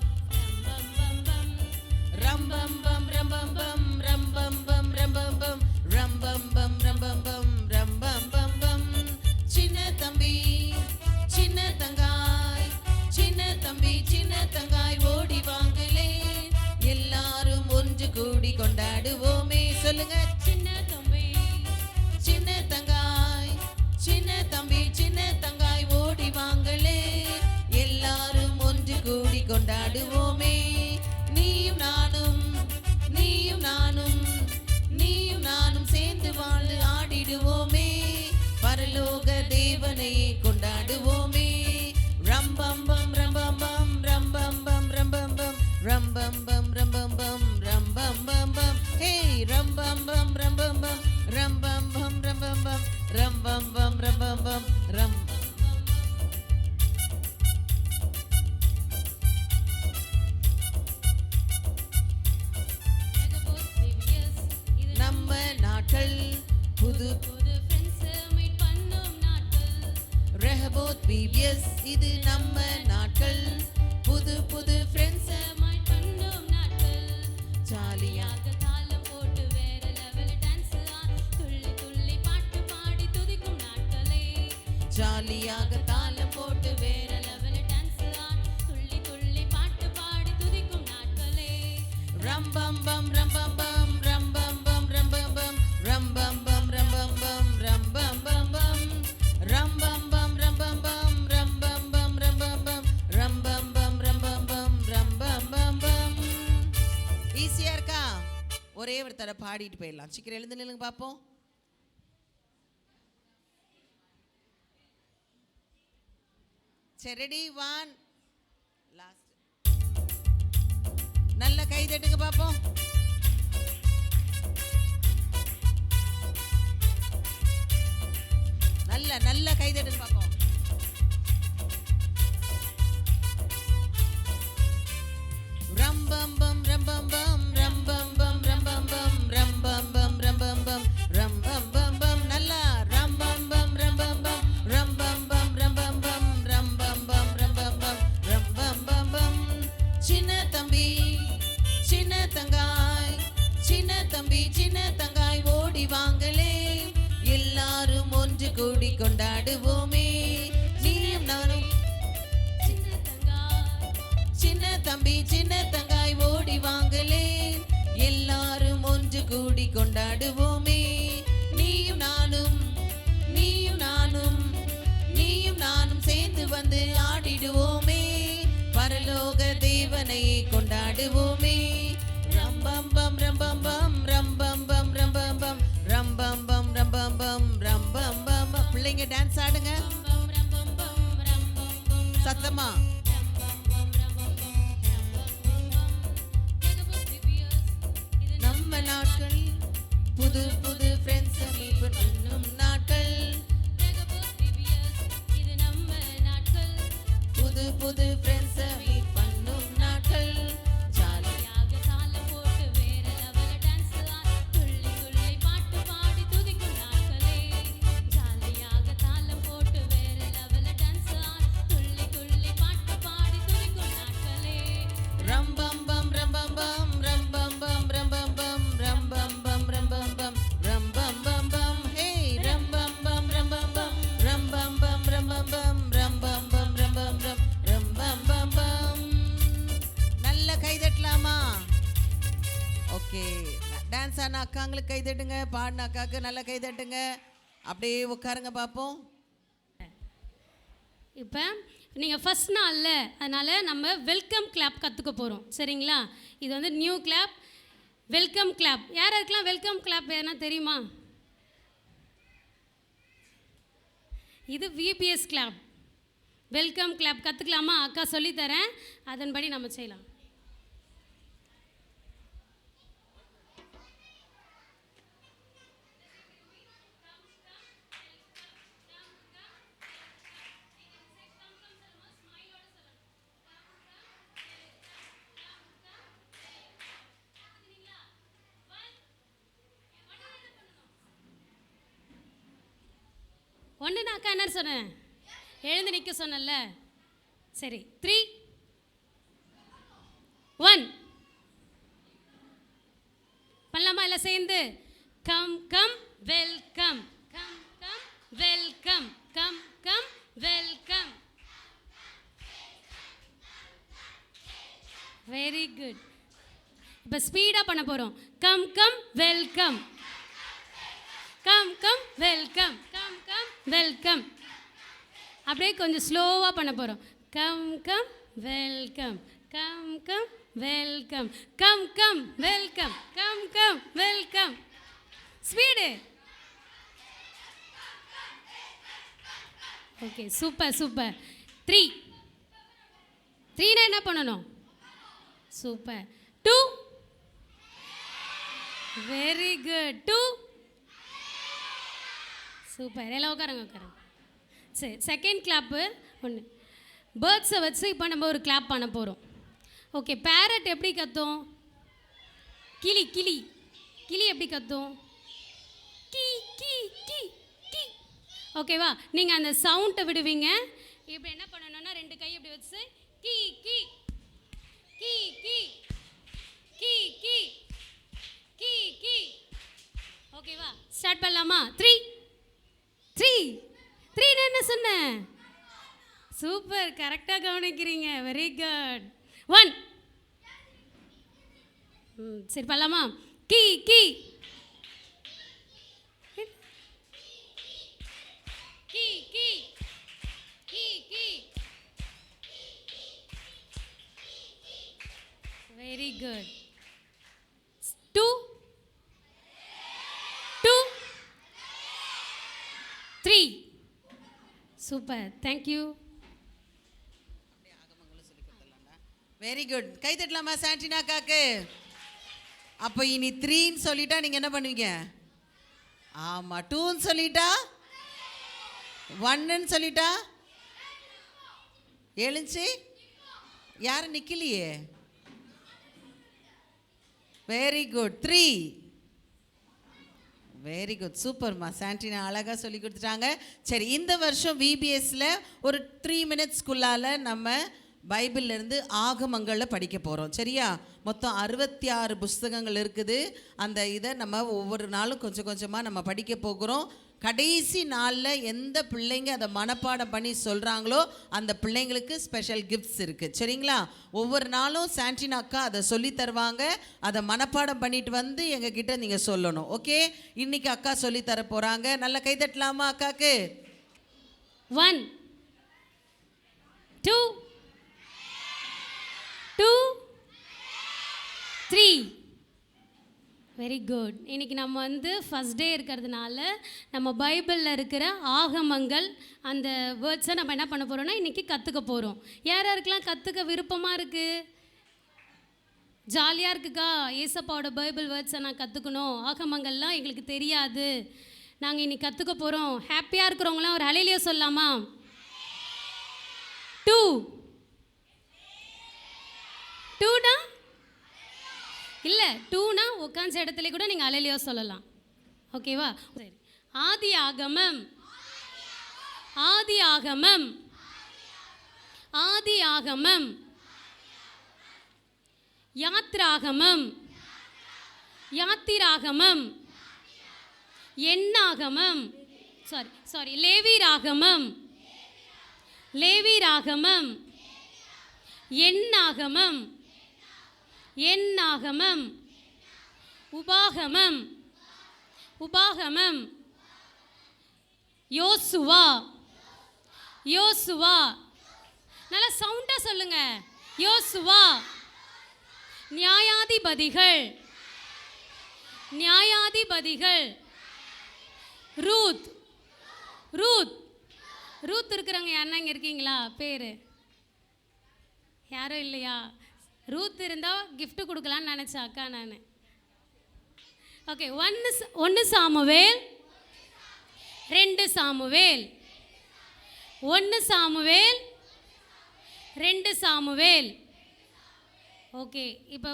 ரம்பம்பம் ரம்பம்பம் ரம்பம்பம் ரம்பம்பம் ரம்பம்பம் ரம்பம்பம் ரம்பம்பம். சின்ன தம்பி சின்ன தங்காய், சின்ன தம்பி சின்ன தங்காய் ஓடி வாங்களே, எல்லாரும் ஒன்று கூடி கொண்டாடுவோமே. சொல்லுங்க. சின்ன தம்பி சின்ன தங்காய், சின்ன தம்பி சின்ன தங்காய் ஓடி வாங்களே, எல்லாரும் ஒன்று கூடி கொண்டாடுவோமே. நீயும் நானும் நீயும் நானும் நீயும் நானும் சேர்ந்து வாழ்ந்து ஆடிடுவோமே, பரலோக தேவனையே கொண்டாடுவோமே. ரம்பம்பம் ரம்பம்பம் ரம்பம்பம் ரம்பம்பம் ரம்பம்பம் ரம்பம்பம் ரம்பம்பம். ஹே ரம்பம்பம் ரம்பம்பம் ரம்பம்பம் ரம்பம்பம் ரம்பம்பம் ரம்பம்பம் ரம். நம்ம நாட்கள் புது புது ஃப்ரெண்ட்ஸ் மீட் பண்ணும் நாட்கள். Rehoboth VBS. இது நம்ம நாட்கள், புது புது ஃப்ரெண்ட்ஸ் மீட் பண்ணும் நாட்கள். ஜாலியாக தாளம் போட்டு வேற லெவல் டான்ஸ் துள்ளி துள்ளி பாட்டு பாடி துதிக்கும் நாட்களே. ஜாலியாக தாளம் போட்டு வேற லெவல் டான்ஸ் துள்ளி துள்ளி பாட்டு பாடி துதிக்கும் நாட்களே. ரம்பம்பம் ரம்பம்பம் ரம்பம்பம் ரம்பம்பம் ரம்பம்பம் ரம்பம்பம் ரம்பம்பம் ரம்பம்பம் ரம்பம்பம் ரம்பம்பம் ரம்பம்பம் ரம்பம்பம் ரம்பம்பம் ரம்பம்பம். ஒரே ஒரு தடவை பாடிட்டு போயிடலாம். சீக்கிரம் எழுந்து நில்லுங்க பார்ப்போம். சரி, ரெடி, 1 லாஸ்ட். நல்ல கை தட்டுங்க பார்ப்போம். நல்ல நல்ல கை தட்டுங்க பார்ப்போம். ரம்பம்பம் ரம்பம்பம் ரம்பம்பம் ரம்பம்பம் ரம்பம்பம் ரம்பம்பம் ரம்பம்பம் நல்லா ரம்பம்பம் ரம்பம்பம் ரம்பம்பம் ரம்பம்பம் ரம்பம்பம் ரம்பம்பம் ரம்பம்பம். சின்ன தம்பி சின்ன தங்காய், சின்ன தம்பி சின்ன தங்காய் ஓடி வாங்களே, எல்லாரும் ஒன்று கூடி கொண்டாடுவோமே. நீயும் நானும் சின்ன தம்பி சின்ன தங்காய் ஓடி வாங்களே, எல்லாரும் ஒன்று கூடி கொண்டாடுவோமே. நீயும் நானும் நீயும் நானும் நீயும் நானும் சேர்ந்து வந்து ஆடிடுவோமே, பரலோக தேவனை கொண்டாடுவோமே. ரம்பம்பம் ரம்பம்பம் ரம்பம்பம் ரம்பம்பம் ரம்பம்பம் ரம்பம்பம் ரம்பம்பம். பிள்ளைங்க டான்ஸ் ஆடுங்க சத்தமா. நம்ம நாட்கள் புது புது ஃப்ரெண்ட்ஸ் மீட் பண்ணும் நாட்கள், புது புது ஃப்ரெண்ட்ஸ் மீட் பண்ணும் நாட்கள். ஜாலியாக தாளம் போட்டு வேற லெவல் டான்ஸ் துள்ளி துள்ளி பாட்டு பாடி துதிக்கும் நாட்களே. ஜாலியாக தாளம் போட்டு வேற லெவல் டான்ஸ் துள்ளி துள்ளி பாட்டு பாடி துதிக்கும் நாட்களே. ரம்பம்பம் ரம்பம்பம் ரம்பம்பம் ரம்பம்பம் ரம்பம்பம் ரம்பம்பம் ரம்பம்பம். ஹே ரம்பம்பம் ரம்பம்பம் ரம்பம்பம் ரம்பம்பம் ரம்பம்பம் ரம்பம்பம் ரம்பம்பம். நல்ல கை தட்டலாமா? ஓகே, டான்ஸ் ஆன அக்காங்களுக்கு கை தட்டுங்க, பாடின அக்காவுக்கு நல்ல கை தட்டுங்க. அப்படியே உட்காருங்க பார்ப்போம். இப்போ நீங்கள் ஃபஸ்ட் நாளில் அதனால் நம்ம வெல்கம் கிளாப் கற்றுக்க போகிறோம். சரிங்களா? இது வந்து நியூ கிளாப், வெல்கம் கிளாப். யார் யாருக்கெல்லாம் வெல்கம் கிளாப் எதனா தெரியுமா? இது விபிஎஸ் கிளாப். வெல்கம் கிளாப் கற்றுக்கலாமா? அக்கா சொல்லித்தரேன், அதன்படி நம்ம செய்யலாம். ஒன்று நான் அக்கா என்ன சொன்னேன்? எழுந்து நிற்க சொன்னல. சரி, 3 1 பண்ணலாமா? எல்லாம் சேர்ந்து come come welcome, come come welcome, come come welcome. Very good. இப்போ ஸ்பீடாக பண்ண போகிறோம். Come come welcome, come come welcome, come come welcome. அப்படியே கொஞ்சம் ஸ்லோவாக பண்ண போகிறோம். Come come welcome, come come welcome, come come welcome, come come welcome. Speed. Okay, super super. 3 3னா என்ன பண்ணணும்? சூப்பர். 2 very good. 2 சூப்பர். எல்லாம் உட்காருங்க உட்காருங்க. சரி, செகண்ட் கிளாப்பு ஒன்று. பேர்ட்ஸை வச்சு இப்போ நம்ம ஒரு கிளாப் பண்ண போகிறோம். ஓகே, பேரட் எப்படி கத்தும்? கிளி கிளி கிளி எப்படி கத்தும்? கீ கீ கீ கீ. ஓகேவா? நீங்கள் அந்த சவுண்டை விடுவீங்க. இப்போ என்ன பண்ணணும்னா 2 கை இப்படி வச்சு கீ கீ கீ கீ கீ கீ கீ கீ. ஓகேவா? ஸ்டார்ட் பண்ணலாமா? 3 3 என்ன சொன்னேன்? சூப்பர், கரெக்டாக கவனிக்கிறீங்க. Very good. 1 சரி பண்ணலாமா? கீ கீ கீ கீ கீ கீ. Very good. 2 3. Super, thank you. Very good. கை தட்டலாமா சாண்டினா அக்காக்கு? அப்போ இனி 3ன்னு சொல்லிட்டா நீங்கள் என்ன பண்ணுவீங்க? ஆமாம். 2ன்னு சொல்லிட்டா? 1ன்னு சொல்லிட்டா? எழுந்துச்சு யாரும் நிற்கலையே. Very good. 3. வெரி குட், சூப்பர்மா. சாண்டினா அழகாக சொல்லி கொடுத்துட்டாங்க. சரி, இந்த வருஷம் விபிஎஸ்ல ஒரு 3 மினிட்ஸ்க்குள்ளால் நம்ம பைபிள்லேருந்து ஆகமங்களில் படிக்க போகிறோம். சரியா? மொத்தம் 66 புஸ்தகங்கள் இருக்குது. அந்த இதை நம்ம ஒவ்வொரு நாளும் கொஞ்சம் கொஞ்சமாக நம்ம படிக்க போகிறோம். கடைசி நாளில் எந்த பிள்ளைங்க அதை மனப்பாடம் பண்ணி சொல்கிறாங்களோ அந்த பிள்ளைங்களுக்கு ஸ்பெஷல் கிஃப்ட்ஸ் இருக்குது. சரிங்களா? ஒவ்வொரு நாளும் சாண்டினா அக்கா அதை சொல்லி தருவாங்க. அதை மனப்பாடம் பண்ணிட்டு வந்து எங்ககிட்ட நீங்கள் சொல்லணும். ஓகே? இன்னைக்கு அக்கா சொல்லி தர போகிறாங்க. நல்லா கைதட்டலாமா அக்காக்கு? 1 2 2 3. Very good. இன்னைக்கு நம்ம வந்து ஃபஸ்ட் டே இருக்கிறதுனால நம்ம பைபிளில் இருக்கிற ஆகமங்கள் அந்த வேர்ட்ஸை நம்ம என்ன பண்ண போகிறோம்னா இன்றைக்கி கற்றுக்க போகிறோம். யார் யாருக்கெல்லாம் கற்றுக்க விருப்பமாக இருக்குது? ஜாலியாக இருக்குக்கா, ஏசப்பாவோட பைபிள் வேர்ட்ஸை நான் கற்றுக்கணும், ஆகமங்கள்லாம் எங்களுக்கு தெரியாது, நாங்கள் இன்னைக்கு கற்றுக்க போகிறோம். ஹாப்பியாக இருக்கிறவங்களாம் ஒரு ஹல்லேலூயா சொல்லலாமா? 2 2னா இல்லை, 2னா உட்காந்த இடத்துல கூட நீங்கள் ஹல்லேலூயா சொல்லலாம். ஓகேவா? சரி. ஆதி ஆகமம், ஆதி ஆகமம், ஆதி ஆகமம், யாத்ராகமம், யாத்திராகமம், எண்ணாகமம், சாரி லேவிராகமம், லேவிராகமம், எண்ணாகமம், எண்ணாகமம், உபாகமம், உபாகமம், யோசுவா, யோசுவா, நல்லா சவுண்டா சொல்லுங்க, யோசுவா, நியாயாதிபதிகள், நியாயாதிபதிகள், ரூத், ரூத், ரூத் இருக்கிறவங்க யாருன்னா இங்கே இருக்கீங்களா? பேர் யாரும் இல்லையா? ரூத் இருந்தால் கிஃப்ட் கொடுக்கலான்னு நினச்சேன் அக்கா நான். ஓகே, 1 சாமுவேல், 2 சாமுவேல், 1 சாமுவேல், 2 சாமுவேல். ஓகே, இப்போ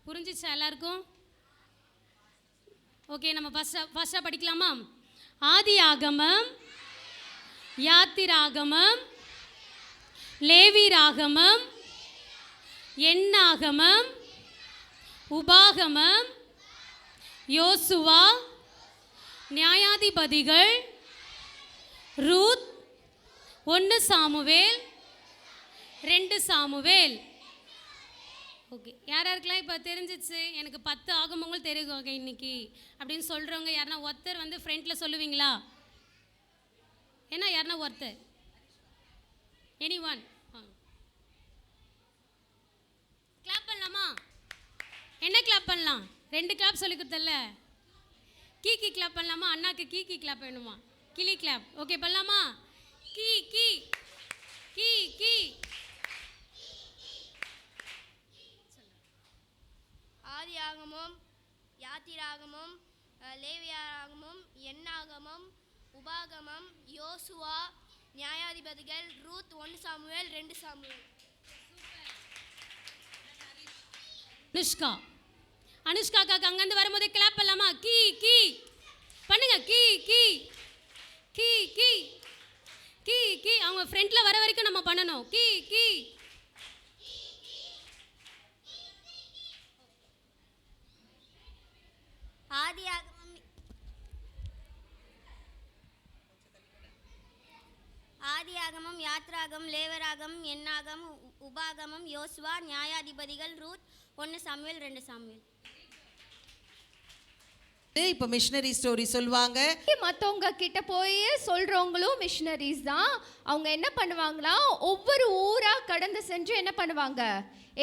புரிஞ்சிச்சா எல்லாருக்கும்? ஓகே, நம்ம ஃபஸ்ட்டாக படிக்கலாமா? ஆதி ஆகமம், யாத்திராகமம், லேவிராகமம், எண்ணாகமம், உபாகமம், யோசுவா, நியாயாதிபதிகள், ரூத், 1 சாமுவேல், 2 சாமுவேல். ஓகே, யார் யாருக்கெல்லாம் இப்போ தெரிஞ்சிச்சு? எனக்கு 10 ஆகமங்கள் தெரியும் ஓகே இன்னைக்கு அப்படின்னு சொல்கிறவங்க யாருன்னா ஒருத்தர் வந்து ஃப்ரண்ட்டில் சொல்லுவீங்களா? ஏன்னா யாருன்னா ஒருத்தர், எனி ஒன். கிளாப் பண்ணலாமா? என்ன கிளாப் பண்ணலாம்? 2 கிளாப் சொல்லி கொடுத்தல. கீ கிளாப் பண்ணலாமா? அண்ணாக்கு கீ கிளாப் வேணுமா? கிளி கிளாப். ஓகே, பண்ணலாமா? கீ கீ கீ கீ. ஆதி ஆகமம், யாத்திராகமம், லேவியாகமம், எண்ணாகமம், உபாகமம், யோசுவா, நியாயாதிபதிகள், ரூத், 1 சாமுவேல், 2 சாமுவேல். அனுஷ்கா, அனுஷ்காக்காக்கு அங்கேருந்து வரும்போதே கிளாப் பண்ணலாமா? கீ கீ பண்ணுங்க. கீ கீ கீ கீ கீ கீ. அவங்க ஃப்ரண்ட்டில் வர வரைக்கும் நம்ம பண்ணணும். கீ கீ. ஆதியாகமம், யாத்ராகம், லேவராகம், எண்ணாகம், உபாகமம், யோசுவா, நியாயாதிபதிகள், ரூத், 1 சாமுவேல், 2 சாமுவேல். இப்போ மிஷனரி ஸ்டோரி சொல்லுவாங்க. மற்றவங்க கிட்ட போய் சொல்கிறவங்களும் மிஷனரிஸ் தான். அவங்க என்ன பண்ணுவாங்களா, ஒவ்வொரு ஊராக கடந்து சென்று என்ன பண்ணுவாங்க,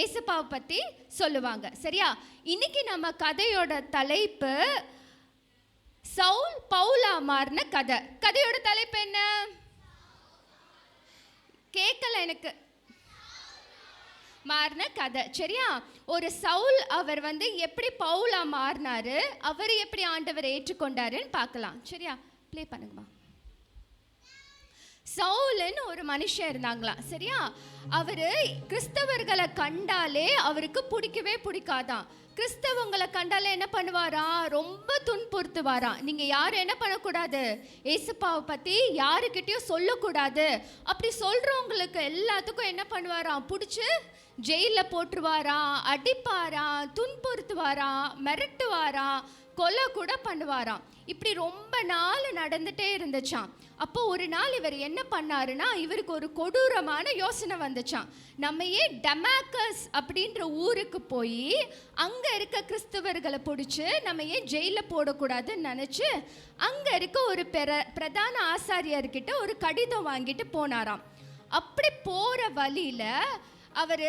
ஏசப்பாவை பற்றி சொல்லுவாங்க. சரியா? இன்னைக்கு நம்ம கதையோட தலைப்பு சவுல் பவுலா மாறின கதை. கதையோட தலைப்பு என்ன? கேட்கல எனக்கு. மாறின கதை. சரியா? ஒரு சவுல் அவர் வந்து எப்படி பவுலா மாறினாரு, அவர் எப்படி ஆண்டவரை ஏற்றுக்கொண்டாருன்னு பார்க்கலாம். சரியா? ப்ளே பண்ணுங்கம்மா. சவுலுன்னு ஒரு மனுஷன் இருந்தாங்களாம். சரியா? அவரு கிறிஸ்தவர்களை கண்டாலே அவருக்கு பிடிக்கவே பிடிக்காதான். கிறிஸ்தவங்களை கண்டாலே என்ன பண்ணுவாராம்? ரொம்ப துன்புறுத்துவாராம். நீங்க யாரும் என்ன பண்ணக்கூடாது, ஏசப்பாவை பத்தி யாருக்கிட்டையும் சொல்லக்கூடாது. அப்படி சொல்றவங்களுக்கு எல்லாத்துக்கும் என்ன பண்ணுவாராம்? பிடிச்சி ஜெயிலில் போட்டுருவாராம், அடிப்பாராம், துன்புறுத்துவாராம், மிரட்டுவாராம், கொலை கூட பண்ணுவாராம். இப்படி ரொம்ப நாள் நடந்துட்டே இருந்துச்சான். அப்போ ஒரு நாள் இவர் என்ன பண்ணாருன்னா, இவருக்கு ஒரு கொடூரமான யோசனை வந்துச்சான். நம்ம ஏன் டமாக்கஸ் அப்படின்ற ஊருக்கு போய் அங்கே இருக்க கிறிஸ்தவர்களை பிடிச்சி நம்ம ஏன் ஜெயிலில் போடக்கூடாதுன்னு நினச்சி அங்கே இருக்க ஒரு பிரதான ஆசாரியர்கிட்ட ஒரு கடிதம் வாங்கிட்டு போனாராம். அப்படி போகிற வழியில் அவர்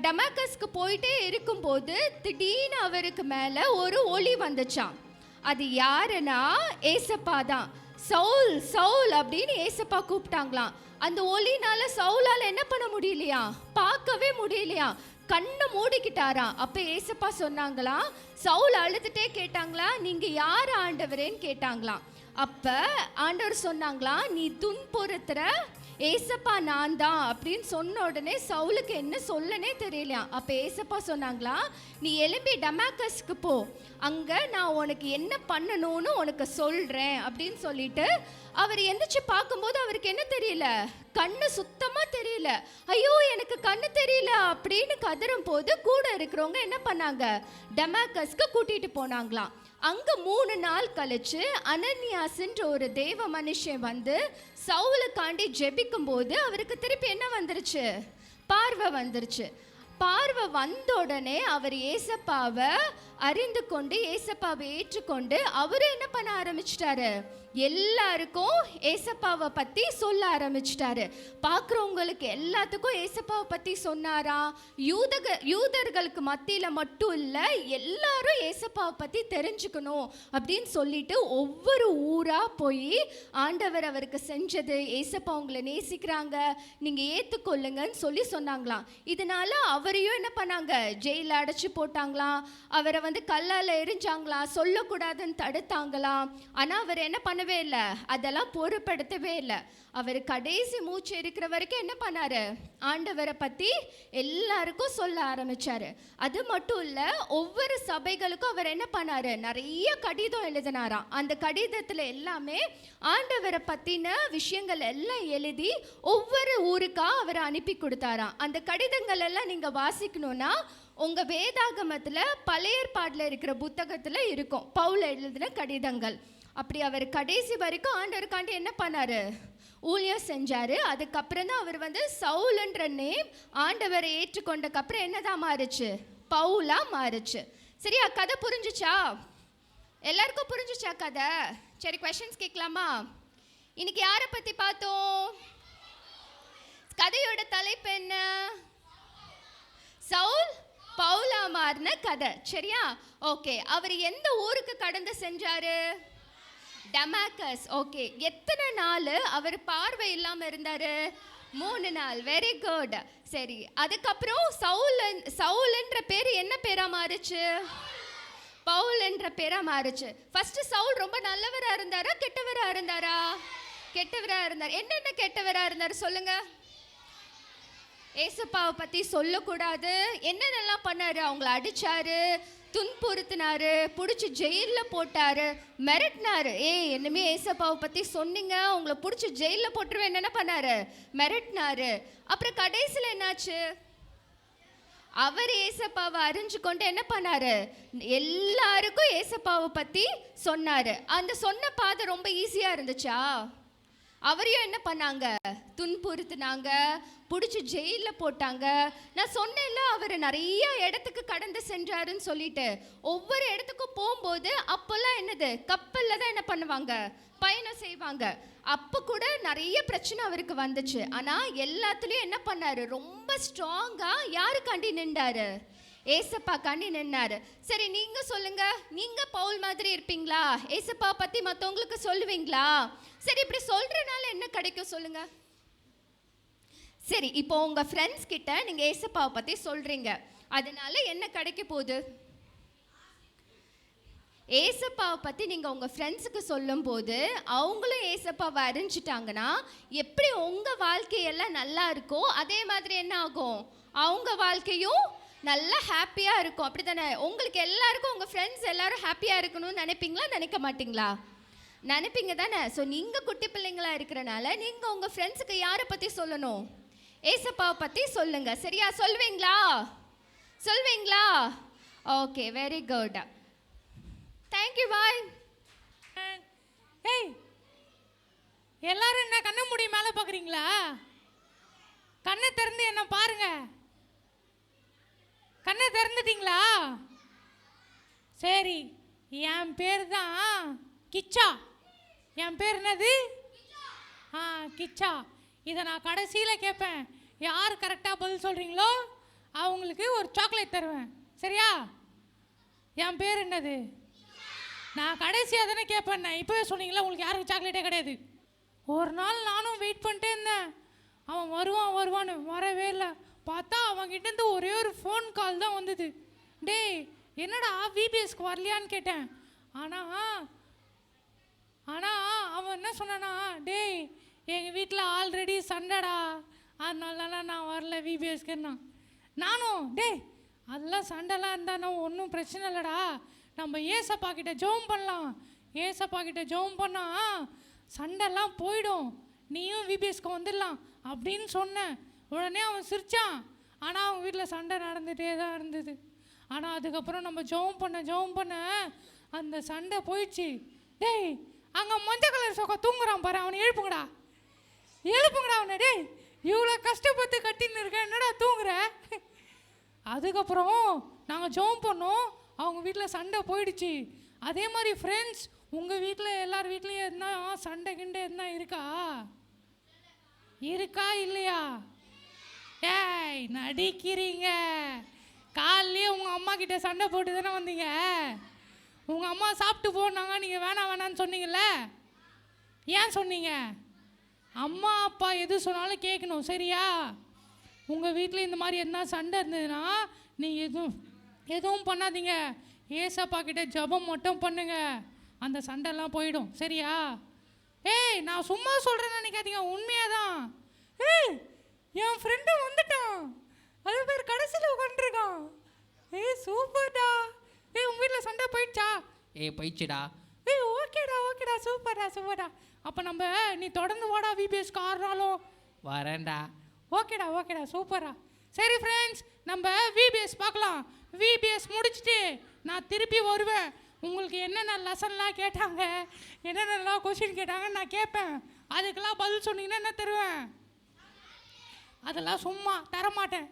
டமாக்கஸ்க்கு போயிட்டே இருக்கும்போது திடீர்னு அவருக்கு மேலே ஒரு ஒளி வந்துச்சான். அது யாருன்னா ஏசப்பா தான். சவுல் சவுல் அப்படின்னு ஏசப்பா கூப்பிட்டாங்களாம். அந்த ஒளினால சவுலால் என்ன பண்ண முடியலையா? பார்க்கவே முடியலையா? கண்ணை மூடிக்கிட்டாராம். அப்போ ஏசப்பா சொன்னாங்களாம், சவுல் அழுதுட்டே கேட்டாங்களா, நீங்கள் யார் ஆண்டவரேன்னு கேட்டாங்களாம். அப்போ ஆண்டவர் சொன்னாங்களாம், நீ துன்புறுத்துற ஏசப்பா நான் தான் அப்படின்னு சொன்ன உடனே சவுலுக்கு என்ன சொல்லனே தெரியலையா. அப்போ ஏசப்பா சொன்னாங்களா, நீ எழும்பி டமாக்கஸ்க்கு போ, அங்கே நான் உனக்கு என்ன பண்ணணும்னு உனக்கு சொல்கிறேன் அப்படின்னு சொல்லிட்டு அவர் எந்திரிச்சு பார்க்கும்போது அவருக்கு என்ன தெரியல, கண்ணு சுத்தமாக தெரியல. ஐயோ எனக்கு கண்ணு தெரியல அப்படின்னு கதறும் போது கூட இருக்கிறவங்க என்ன பண்ணாங்க, டமாக்கஸ்க்கு கூட்டிகிட்டு போனாங்களாம். அங்கே 3 நாள் கழிச்சு அனனியாஸ்ன்ற ஒரு தேவ மனுஷன் வந்து சவுலுக்காண்டி ஜெபிக்கும் போது அவருக்கு திருப்பி என்ன வந்துருச்சு, பார்வை வந்துருச்சு. பார்வை வந்த உடனே அவர் ஏசப்பாவை அறிந்து கொண்டு ஏசப்பாவை ஏற்றுக்கொண்டு அவரும் என்ன பண்ண ஆரம்பிச்சிட்டாரு, எல்லாருக்கும் ஏசப்பாவை பற்றி சொல்ல ஆரம்பிச்சிட்டாரு. பார்க்குறவங்களுக்கு எல்லாத்துக்கும் ஏசப்பாவை பற்றி சொன்னாரா. யூதர்களுக்கு மத்தியில் மட்டும் இல்லை, எல்லாரும் ஏசப்பாவை பற்றி தெரிஞ்சுக்கணும் அப்படின்னு சொல்லிட்டு ஒவ்வொரு ஊராக போய் ஆண்டவர் அவருக்கு செஞ்சது, ஏசப்பா உங்களை நேசிக்கிறாங்க, நீங்கள் ஏற்றுக்கொள்ளுங்கன்னு சொல்லி சொன்னாங்களாம். இதனால அவரையும் என்ன பண்ணாங்க, ஜெயிலில் அடைச்சி போட்டாங்களாம். அவரை வந்து கல்லால் எரிஞ்சாங்களாம், சொல்லக்கூடாதுன்னு தடுத்தாங்களாம். ஆனால் அவர் என்ன பண்ணவே இல்லை, அதெல்லாம் பொறுப்படுத்தவே இல்லை. அவர் கடைசி மூச்சு இருக்கிற வரைக்கும் என்ன பண்ணாரு, ஆண்டவரை பற்றி எல்லாருக்கும் சொல்ல ஆரம்பிச்சாரு. அது மட்டும் இல்லை, ஒவ்வொரு சபைகளுக்கும் அவர் என்ன பண்ணாரு, நிறைய கடிதம் எழுதினாராம். அந்த கடிதத்தில் எல்லாமே ஆண்டவரை பற்றின விஷயங்கள் எல்லாம் எழுதி ஒவ்வொரு ஊருக்காக அவர் அனுப்பி கொடுத்தாராம். அந்த கடிதங்கள் எல்லாம் நீங்கள் வாசிக்கணும்னா உங்கள் வேதாகமத்தில் பழைய ஏற்பாட்டில் இருக்கிற புத்தகத்தில் இருக்கும், பவுல் எழுதின கடிதங்கள். அப்படி அவர் கடைசி வரைக்கும் ஆண்டவருக்காண்டி என்ன பண்ணார், ஊழியம் செஞ்சார். அதுக்கப்புறம் தான் அவர் வந்து சவுல்ன்ற நேம் ஆண்டவரை ஏற்றுக்கொண்டக்கப்புறம் என்னதான் மாறுச்சு, பவுலா மாறுச்சு. சரியா? கதை புரிஞ்சுச்சா? எல்லாருக்கும் புரிஞ்சுச்சா கதை? சரி, கொஷின்ஸ் கேட்கலாமா? இன்னைக்கு யாரை பற்றி பார்த்தோம்? கதையோட தலைப்பு என்ன? சவுல் பவுலா மாறின கதை. சரியா? ஓகே. அவர் எந்த ஊருக்கு கடந்து செஞ்சாரு? டமாக்கஸ். ஓகே. எத்தனை நாள் அவர் பார்வை இல்லாமல் இருந்தார்? 3 நாள். Very good. சரி, அதுக்கப்புறம் சவுல்ன்ற பேர் என்ன பேரா மாறுச்சு? பவுல் என்ற பேரா மாறுச்சு. ஃபர்ஸ்ட் சவுல் ரொம்ப நல்லவரா இருந்தாரா கெட்டவரா இருந்தாரா? கெட்டவரா இருந்தார். என்னென்ன கெட்டவரா இருந்தார் சொல்லுங்க. ஏசப்பாவை பற்றி சொல்லக்கூடாது. என்னென்னலாம் பண்ணாரு, அவங்கள அடிச்சாரு, துன்புறுத்தினாரு, பிடிச்சி ஜெயிலில் போட்டாரு, மிரட்டினாரு. என்னமே ஏசப்பாவை பற்றி சொன்னீங்க, உங்களை பிடிச்சி ஜெயிலில் போட்டுருவேன், என்னென்ன பண்ணாரு, மிரட்டினாரு. அப்புறம் கடைசியில் என்னாச்சு, அவர் ஏசப்பாவை அறிஞ்சு கொண்டு என்ன பண்ணாரு, எல்லாருக்கும் ஏசப்பாவை பற்றி சொன்னாரு. அந்த சொன்ன பாதை ரொம்ப ஈஸியாக இருந்துச்சா? அவரையும் என்ன பண்ணாங்க, துன்புறுத்தினாங்க, பிடிச்சி ஜெயிலில் போட்டாங்க. நான் சொன்னேன்ல, அவர் நிறைய இடத்துக்கு கடந்து சென்றாருன்னு சொல்லிட்டு. ஒவ்வொரு இடத்துக்கும் போகும்போது அப்போல்லாம் என்னது, கப்பலில் தான் என்ன பண்ணுவாங்க, பயணம் செய்வாங்க. அப்போ கூட நிறைய பிரச்சனை அவருக்கு வந்துச்சு. ஆனால் எல்லாத்துலேயும் என்ன பண்ணாரு, ரொம்ப ஸ்ட்ராங்காக யாருக்காண்டி நின்றாரு, ஏசப்பா கண்ணி நின்னாரு. சரி, நீங்க சொல்லுங்க, நீங்க பவுல் மாதிரி இருப்பீங்களா? ஏசப்பா பத்தி மற்றவங்களுக்கு சொல்லுவீங்களா? சரி, இப்படி சொல்றதுனால என்ன கிடைக்கும் சொல்லுங்க. சரி, இப்போ உங்க ஃப்ரெண்ட்ஸ் கிட்ட நீங்க ஏசப்பாவை பத்தி சொல்றீங்க, அதனால என்ன கிடைக்க போகுது? ஏசப்பாவை பற்றி நீங்கள் உங்கள் ஃப்ரெண்ட்ஸுக்கு சொல்லும்போது அவங்களும் ஏசப்பாவை அறிஞ்சிட்டாங்கன்னா எப்படி உங்கள் வாழ்க்கையெல்லாம் நல்லா இருக்கோ அதே மாதிரி என்ன ஆகும், அவங்க வாழ்க்கையும் நல்லா ஹாப்பியாக இருக்கும். அப்படி தானே? உங்களுக்கு எல்லாருக்கும் உங்கள் ஃப்ரெண்ட்ஸ் எல்லாரும் ஹாப்பியாக இருக்கணும்னு நினைப்பீங்களா, நினைக்க மாட்டிங்களா? நினைப்பீங்க தானே? ஸோ நீங்கள் குட்டி பிள்ளைங்களா இருக்கிறனால நீங்கள் உங்கள் ஃப்ரெண்ட்ஸுக்கு யாரை பற்றி சொல்லணும்? ஏசப்பாவை பற்றி சொல்லுங்கள். சரியா? சொல்வீங்களா? சொல்வீங்களா? Okay, very good. Thank you, bye. ஏய், எல்லாரும் என்ன கண்ணை மூடி மேலே பார்க்குறீங்களா? கண்ணை திறந்து என்ன பாருங்க. கண்ணை திறந்துட்டீங்களா? சரி, என் பேர் தான் கிச்சா. என் பேர் என்னது? கிச்சா. இதை நான் கடைசியில் கேட்பேன். யார் கரெக்டாக பதில் சொல்கிறீங்களோ அவங்களுக்கு ஒரு சாக்லேட் தருவேன். சரியா? என் பேர் என்னது? நான் கடைசியாக தானே கேட்பேன். இப்போவே சொன்னீங்களா உங்களுக்கு யாருக்கு சாக்லேட்டே கிடையாது. ஒரு நாள் நானும் வெயிட் பண்ணிட்டே இருந்தேன், அவன் வருவான்னு. வரவே இல்லை. பார்த்தா அவன்கிட்டேருந்து ஒரே ஒரு ஃபோன் கால் தான் வந்தது. டேய், என்னடா விபிஎஸ்க்கு வரலையான்னு கேட்டேன். ஆனால் அவன் என்ன சொன்னானா, டேய் எங்கள் வீட்டில் ஆல்ரெடி சண்டைடா, அதனால நான் வரல விபிஎஸ்க்குன்னா. நானும் டேய் அதெல்லாம் சண்டைலாம் இருந்தானோ ஒன்றும் பிரச்சனை இல்லைடா, நம்ம ஏசப்பா கிட்ட ஜெபம் பண்ணலாம். ஏசப்பா கிட்ட ஜெபம் பண்ணால் சண்டைலாம் போயிடும், நீயும் விபிஎஸ்க்கு வந்துடலாம் அப்படின்னு சொன்னேன். உடனே அவன் சிரித்தான். ஆனால் அவன் வீட்டில் சண்டை நடந்துகிட்டே தான் இருந்தது. ஆனால் அதுக்கப்புறம் நம்ம ஜெபம் பண்ண அந்த சண்டை போயிடுச்சு. டேய், அங்கே மஞ்சள் கலர் சொக்கா தூங்குறான் பாரு, அவனை எழுப்புங்கடா அவனை. டேய், இவ்வளோ கஷ்டப்பட்டு கட்டின்னு இருக்கேன், என்னடா தூங்குற? அதுக்கப்புறம் நாங்கள் ஜெபம் பண்ணோம், அவங்க வீட்டில் சண்டை போயிடுச்சு. அதே மாதிரி ஃப்ரெண்ட்ஸ், உங்கள் வீட்டில் எல்லார் வீட்லேயும் எதுனா சண்டை கிண்டை எதுனா இருக்கா இல்லையா? ஏய், நடிக்கிறீங்க. காலையிலே உங்கள் அம்மா கிட்ட சண்டை போட்டு தானே வந்தீங்க. உங்கள் அம்மா சாப்பிட்டு போனாங்க, நீங்கள் வேணான்னு சொன்னீங்கல்ல. ஏன் சொன்னீங்க? அம்மா அப்பா எது சொன்னாலும் கேட்கணும். சரியா? உங்கள் வீட்டில் இந்த மாதிரி எதுனா சண்டை இருந்ததுன்னா நீங்கள் எதுவும் பண்ணாதீங்க, ஏசப்பா கிட்ட ஜெபம் மட்டும் பண்ணுங்க, அந்த சண்டைலாம் போயிடும். சரியா? ஏய், நான் சும்மா சொல்கிறேன்னு நினைக்காதீங்க, உண்மையாக தான். ஏய், என் ஃப்ரெண்டு வந்துட்டான், அது பேர் கடைசியில் உட்காந்துருக்கான். ஏய், சூப்பர்டா. ஏய், உங்கள் வீட்டில் சண்டை போயிடுச்சா? ஏய், போயிடுச்சுடா. ஏய், ஓகேடா, சூப்பர்டா. அப்போ நம்ம நீ தொடர்ந்து வாடா விபிஎஸ்க்கு 6 நாளும். வரேன்டா. ஓகேடா, சூப்பரா. சரி ஃப்ரெண்ட்ஸ், நம்ம விபிஎஸ் பார்க்கலாம். விபிஎஸ் முடிச்சுட்டு நான் திருப்பி வருவேன். உங்களுக்கு என்னென்ன லெசன்லாம் கேட்டாங்க, என்னென்னலாம் கொஸ்டின் கேட்டாங்கன்னு நான் கேட்பேன். அதுக்கெல்லாம் பதில் சொன்னீங்கன்னா என்ன தருவேன்? அதெல்லாம் சும்மா தரமாட்டேன்.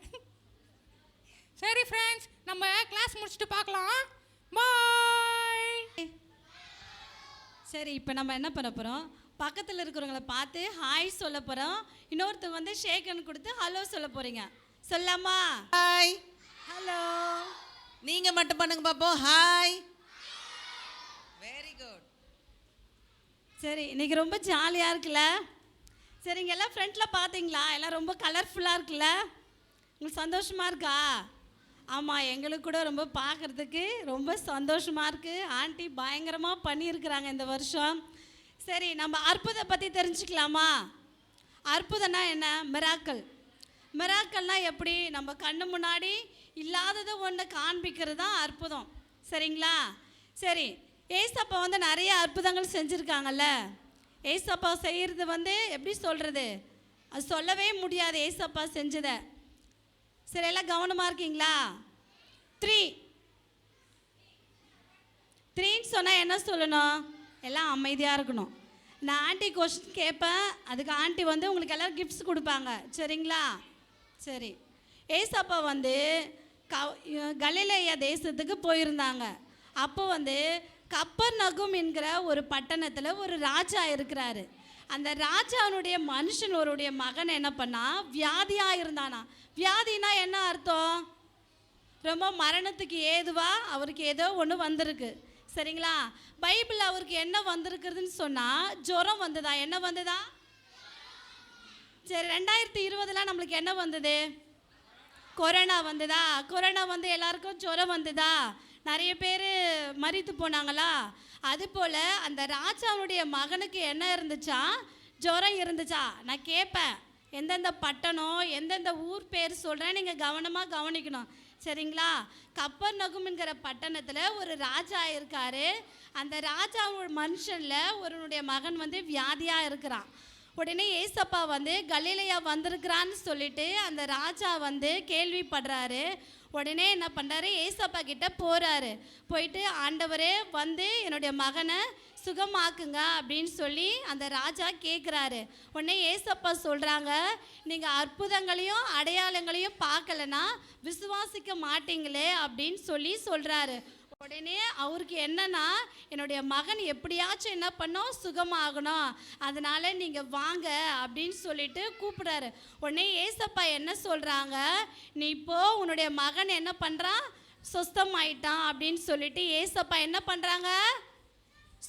சரி ஃப்ரெண்ட்ஸ், நம்ம கிளாஸ் முடிச்சுட்டு பார்க்கலாம். பாய். சரி, இப்போ நம்ம என்ன பண்ண போகிறோம், பக்கத்தில் இருக்கிறவங்கள பார்த்து ஹாய் சொல்ல போகிறோம். இன்னொருத்தவங்க வந்து ஷேக்கன் கொடுத்து ஹலோ சொல்ல போகிறீங்க. சொல்லாமா? ஹாய். ஹலோ. நீங்கள் மட்டும் பண்ணுங்க பார்ப்போம். ஹாய். Very good. சரி, இன்னைக்கு ரொம்ப ஜாலியாக இருக்குல்ல? சரி, இங்கே எல்லாம் ஃப்ரெண்டில் பார்த்தீங்களா? எல்லாம் ரொம்ப கலர்ஃபுல்லாக இருக்குல்ல? உங்களுக்கு சந்தோஷமாக இருக்கா? ஆமாம், எங்களுக்கு கூட ரொம்ப பார்க்குறதுக்கு ரொம்ப சந்தோஷமாக இருக்குது. ஆண்டி பயங்கரமாக பண்ணியிருக்கிறாங்க இந்த வருஷம். சரி, நம்ம அற்புதத்தை பற்றி தெரிஞ்சுக்கலாமா? அற்புதம்னா என்ன? மிராக்கல்னால் எப்படி? நம்ம கண்ணு முன்னாடி இல்லாததை ஒன்று காண்பிக்கிறது தான் அற்புதம். சரிங்களா? சரி, ஏசப்பா வந்து நிறைய அற்புதங்கள் செஞ்சுருக்காங்கல்ல. ஏசப்பா செய்கிறது வந்து எப்படி சொல்கிறது, அது சொல்லவே முடியாது ஏசப்பா செஞ்சதை. சரி, எல்லாம் கவனமாக இருக்கீங்களா? 3ன்னு சொன்னால் என்ன சொல்லணும்? எல்லாம் அமைதியாக இருக்கணும். நான் ஆண்டி கொஸ்டின் கேட்பேன், அதுக்கு ஆண்டி வந்து உங்களுக்கு எல்லோரும் கிஃப்ட்ஸ் கொடுப்பாங்க. சரிங்களா? சரி, ஏசப்பா வந்து கலிலேயா தேசத்துக்கு போயிருந்தாங்க. அப்போ வந்து கப்பர்நகும் என்கிற ஒரு பட்டணத்தில் ஒரு ராஜா இருக்கிறாரு. அந்த ராஜாவுடைய மனுஷனுடைய மகன் என்ன பண்ணா, வியாதியாக இருந்தானா. வியாதினா என்ன அர்த்தம்? ரொம்ப மரணத்துக்கு ஏதுவா அவருக்கு ஏதோ ஒன்று வந்திருக்கு. சரிங்களா? பைபிள் அவருக்கு என்ன வந்திருக்குதுன்னு சொன்னால் ஜுரம் வந்ததா? என்ன வந்ததா? சரி, 2020 நம்மளுக்கு என்ன வந்தது? கொரோனா வந்ததா? கொரோனா வந்து எல்லாருக்கும் ஜுரம் வந்ததா? நிறைய பேர் மரித்து போனாங்களா? அதுபோல் அந்த ராஜாவுடைய மகனுக்கு என்ன இருந்துச்சா? ஜுரம் இருந்துச்சா? நான் கேட்பேன், எந்தெந்த பட்டணம் எந்தெந்த ஊர் பேர் சொல்கிறேன், நீங்கள் கவனமாக கவனிக்கணும். சரிங்களா? கப்பர்நகும் பட்டணத்தில் ஒரு ராஜா இருக்கார். அந்த ராஜாவோட மனுஷனில் ஒருவனுடைய மகன் வந்து வியாதியாக இருக்கிறான். உடனே ஏசப்பா வந்து கலிலேயா வந்திருக்கிறான்னு சொல்லிட்டு அந்த ராஜா வந்து கேள்விப்படுறாரு. உடனே என்ன பண்ணுறாரு, ஏசப்பா கிட்ட போகிறாரு. போயிட்டு, ஆண்டவரே வந்து என்னுடைய மகனை சுகமாக்குங்க அப்படின்னு சொல்லி அந்த ராஜா கேட்குறாரு. உடனே ஏசப்பா சொல்கிறாங்க, நீங்கள் அற்புதங்களையும் அடையாளங்களையும் பார்க்கலன்னா விசுவாசிக்க மாட்டீங்களே அப்படின்னு சொல்கிறாரு. உடனே அவருக்கு என்னன்னா, என்னுடைய மகன் எப்படியாச்சும் என்ன பண்ணோம், சுகமாகணும், அதனால் நீங்கள் வாங்க அப்படின்னு சொல்லிட்டு கூப்பிடுறாரு. உடனே ஏசப்பா என்ன சொல்கிறாங்க, நீ இப்போ உன்னுடைய மகன் என்ன பண்ணுறான், சுஸ்தமாயிட்டான் அப்படின்னு சொல்லிட்டு ஏசப்பா என்ன பண்ணுறாங்க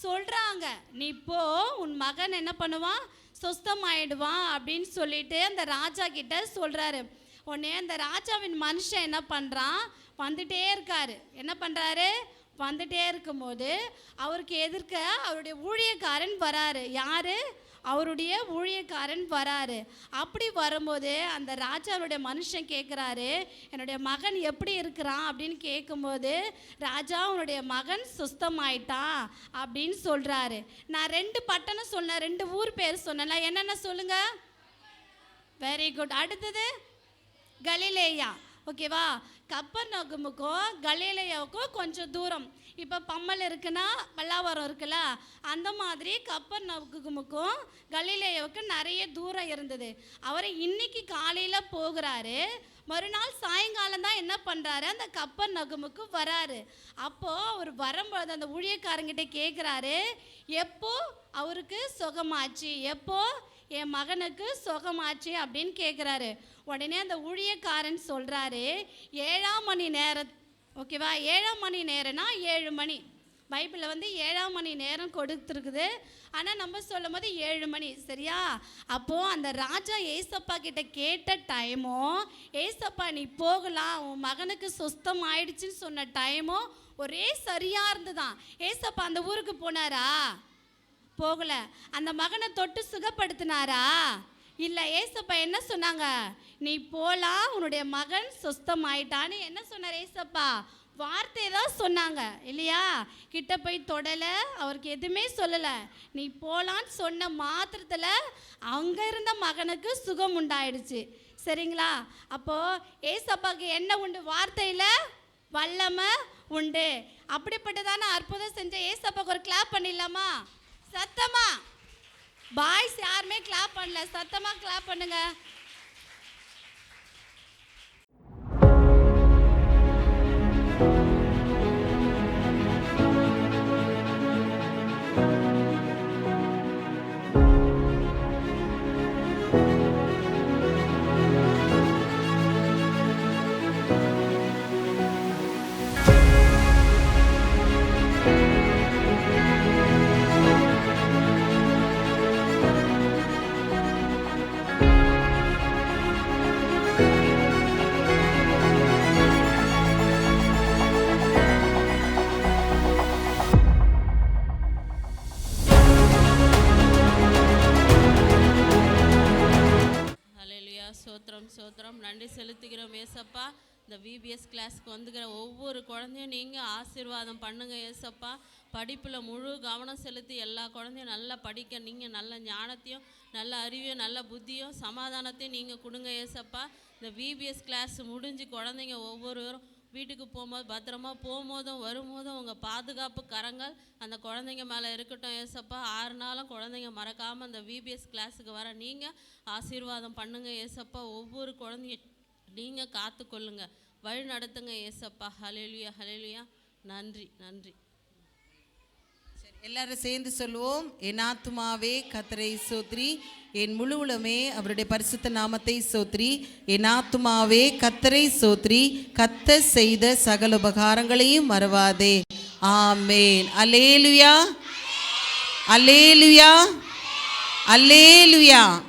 சொல்கிறாங்க. நீ இப்போ உன் மகன் என்ன பண்ணுவான், சுஸ்தமாயிடுவான் அப்படின்னு சொல்லிட்டு அந்த ராஜா கிட்ட சொல்கிறாரு. உடனே அந்த ராஜாவின் மனுஷன் என்ன பண்ணுறான், வந்துட்டே இருக்காரு. என்ன பண்ணுறாரு, வந்துட்டே இருக்கும்போது அவருக்கு எதிர்க்க அவருடைய ஊழியக்காரன் வராரு. யார்? அவருடைய ஊழியக்காரன் வராரு. அப்படி வரும்போது அந்த ராஜாவுடைய மனுஷன் கேட்குறாரு, என்னுடைய மகன் எப்படி இருக்கிறான் அப்படின்னு கேட்கும்போது, ராஜா உன்னுடைய மகன் சுஸ்தமாயிட்டான் அப்படின்னு சொல்கிறாரு. நான் 2 பட்டணம் சொன்னேன், 2 ஊர் பேர் சொன்னேன்ல, என்னென்ன சொல்லுங்க? Very good. அடுத்தது கலிலேயா. ஓகேவா? கப்பர்நகமுக்கும் கலிலேயாவுக்கும் கொஞ்சம் தூரம். இப்போ பம்மல் இருக்குன்னா பல்லாவரம் இருக்குல்ல, அந்த மாதிரி கப்பர்நகமுக்கும் கலிலேயாவுக்கு நிறைய தூரம் இருந்தது. அவர் இன்னைக்கு காலையில் போகிறாரு, மறுநாள் சாயங்காலம் தான் என்ன பண்ணுறாரு, அந்த கப்பர்நகமுக்கு வராரு. அப்போது அவர் வரும்போது அந்த ஊழியக்காரங்கிட்ட கேட்குறாரு, எப்போ அவருக்கு சுகமாச்சு, எப்போ என் மகனுக்கு சுகமாச்சு அப்படின்னு கேட்குறாரு. உடனே அந்த ஊழியக்காரன் சொல்கிறாரு, 7ஆம் மணி நேரம். ஓகேவா? 7ஆம் மணி நேரம்னா 7 மணி. பைபிளில் வந்து 7ஆம் மணி நேரம் கொடுத்துருக்குது, ஆனால் நம்ம சொல்லும் போது 7 மணி. சரியா? அப்போது அந்த ராஜா ஏசப்பா கிட்ட கேட்ட டைமும், ஏசப்பா நீ போகலாம் உன் மகனுக்கு சுஸ்தம் ஆயிடுச்சுன்னு சொன்ன டைமும் ஒரே சரியாக இருந்துதான். ஏசப்பா அந்த ஊருக்கு போனாரா? போகலை. அந்த மகனை தொட்டு சுகப்படுத்தினாரா? இல்லை. ஏசப்பா என்ன சொன்னாங்க, நீ போகலாம் உன்னுடைய மகன் சுஸ்தமாயிட்டான்னு என்ன சொன்னார் ஏசப்பா? வார்த்தை தான் சொன்னாங்க இல்லையா? கிட்ட போய் தொடலை, அவருக்கு எதுவுமே சொல்லலை. நீ போகலான்னு சொன்ன மாத்திரத்தில் அங்கே இருந்த மகனுக்கு சுகம் உண்டாயிடுச்சு. சரிங்களா? அப்போது ஏசப்பாவுக்கு என்ன உண்டு? வார்த்தையில் வல்லமை உண்டு. அப்படிப்பட்டதான அற்புதம் செஞ்ச ஏசப்பாவுக்கு ஒரு கிளாப் பண்ணிடலாமா? சத்தமா. பாய்ஸ் யாருமே கிளாப் பண்ணல, சத்தமா கிளாப் பண்ணுங்க. சோத்திரம் நன்றி செலுத்துகிறோம் ஏசப்பா. இந்த விபிஎஸ் கிளாஸ்க்கு வந்துக்கிற ஒவ்வொரு குழந்தையும் நீங்கள் ஆசீர்வாதம் பண்ணுங்கள் ஏசப்பா. படிப்பில் முழு கவனம் செலுத்தி எல்லா குழந்தையும் நல்லா படிக்க நீங்கள் நல்ல ஞானத்தையும் நல்ல அறிவையும் நல்ல புத்தியும் சமாதானத்தையும் நீங்கள் கொடுங்க ஏசப்பா. இந்த விபிஎஸ் கிளாஸ் முடிஞ்சு குழந்தைங்க ஒவ்வொருவரும் வீட்டுக்கு போகும்போது பத்திரமா போகும்போதும் வரும்போதும் உங்கள் பாதுகாப்பு கரங்கள் அந்த குழந்தைங்க மேலே இருக்கட்டும் ஏசப்பா. 6 நாளும் குழந்தைங்க மறக்காமல் அந்த விபிஎஸ் கிளாஸுக்கு வர நீங்கள் ஆசீர்வாதம் பண்ணுங்கள் ஏசப்பா. ஒவ்வொரு குழந்தைங்க நீங்கள் காத்துக்கொள்ளுங்க, வழி நடத்துங்க ஏசப்பா. ஹல்லேலூயா ஹல்லேலூயா. நன்றி நன்றி. சரி, எல்லாரும் சேர்ந்து சொல்லுவோம். என் ஆத்துமாவே கர்த்தரை ஸ்தோத்திரி, என் முழு உளமே அவருடைய பரிசுத்த நாமத்தை ஸ்தோத்திரி. என் ஆத்துமாவே கர்த்தரை ஸ்தோத்திரி, கர்த்தர் செய்த சகல உபகாரங்களையும் மறவாதே. ஆமென். அல்லேலூயா, அல்லேலூயா, அல்லேலூயா.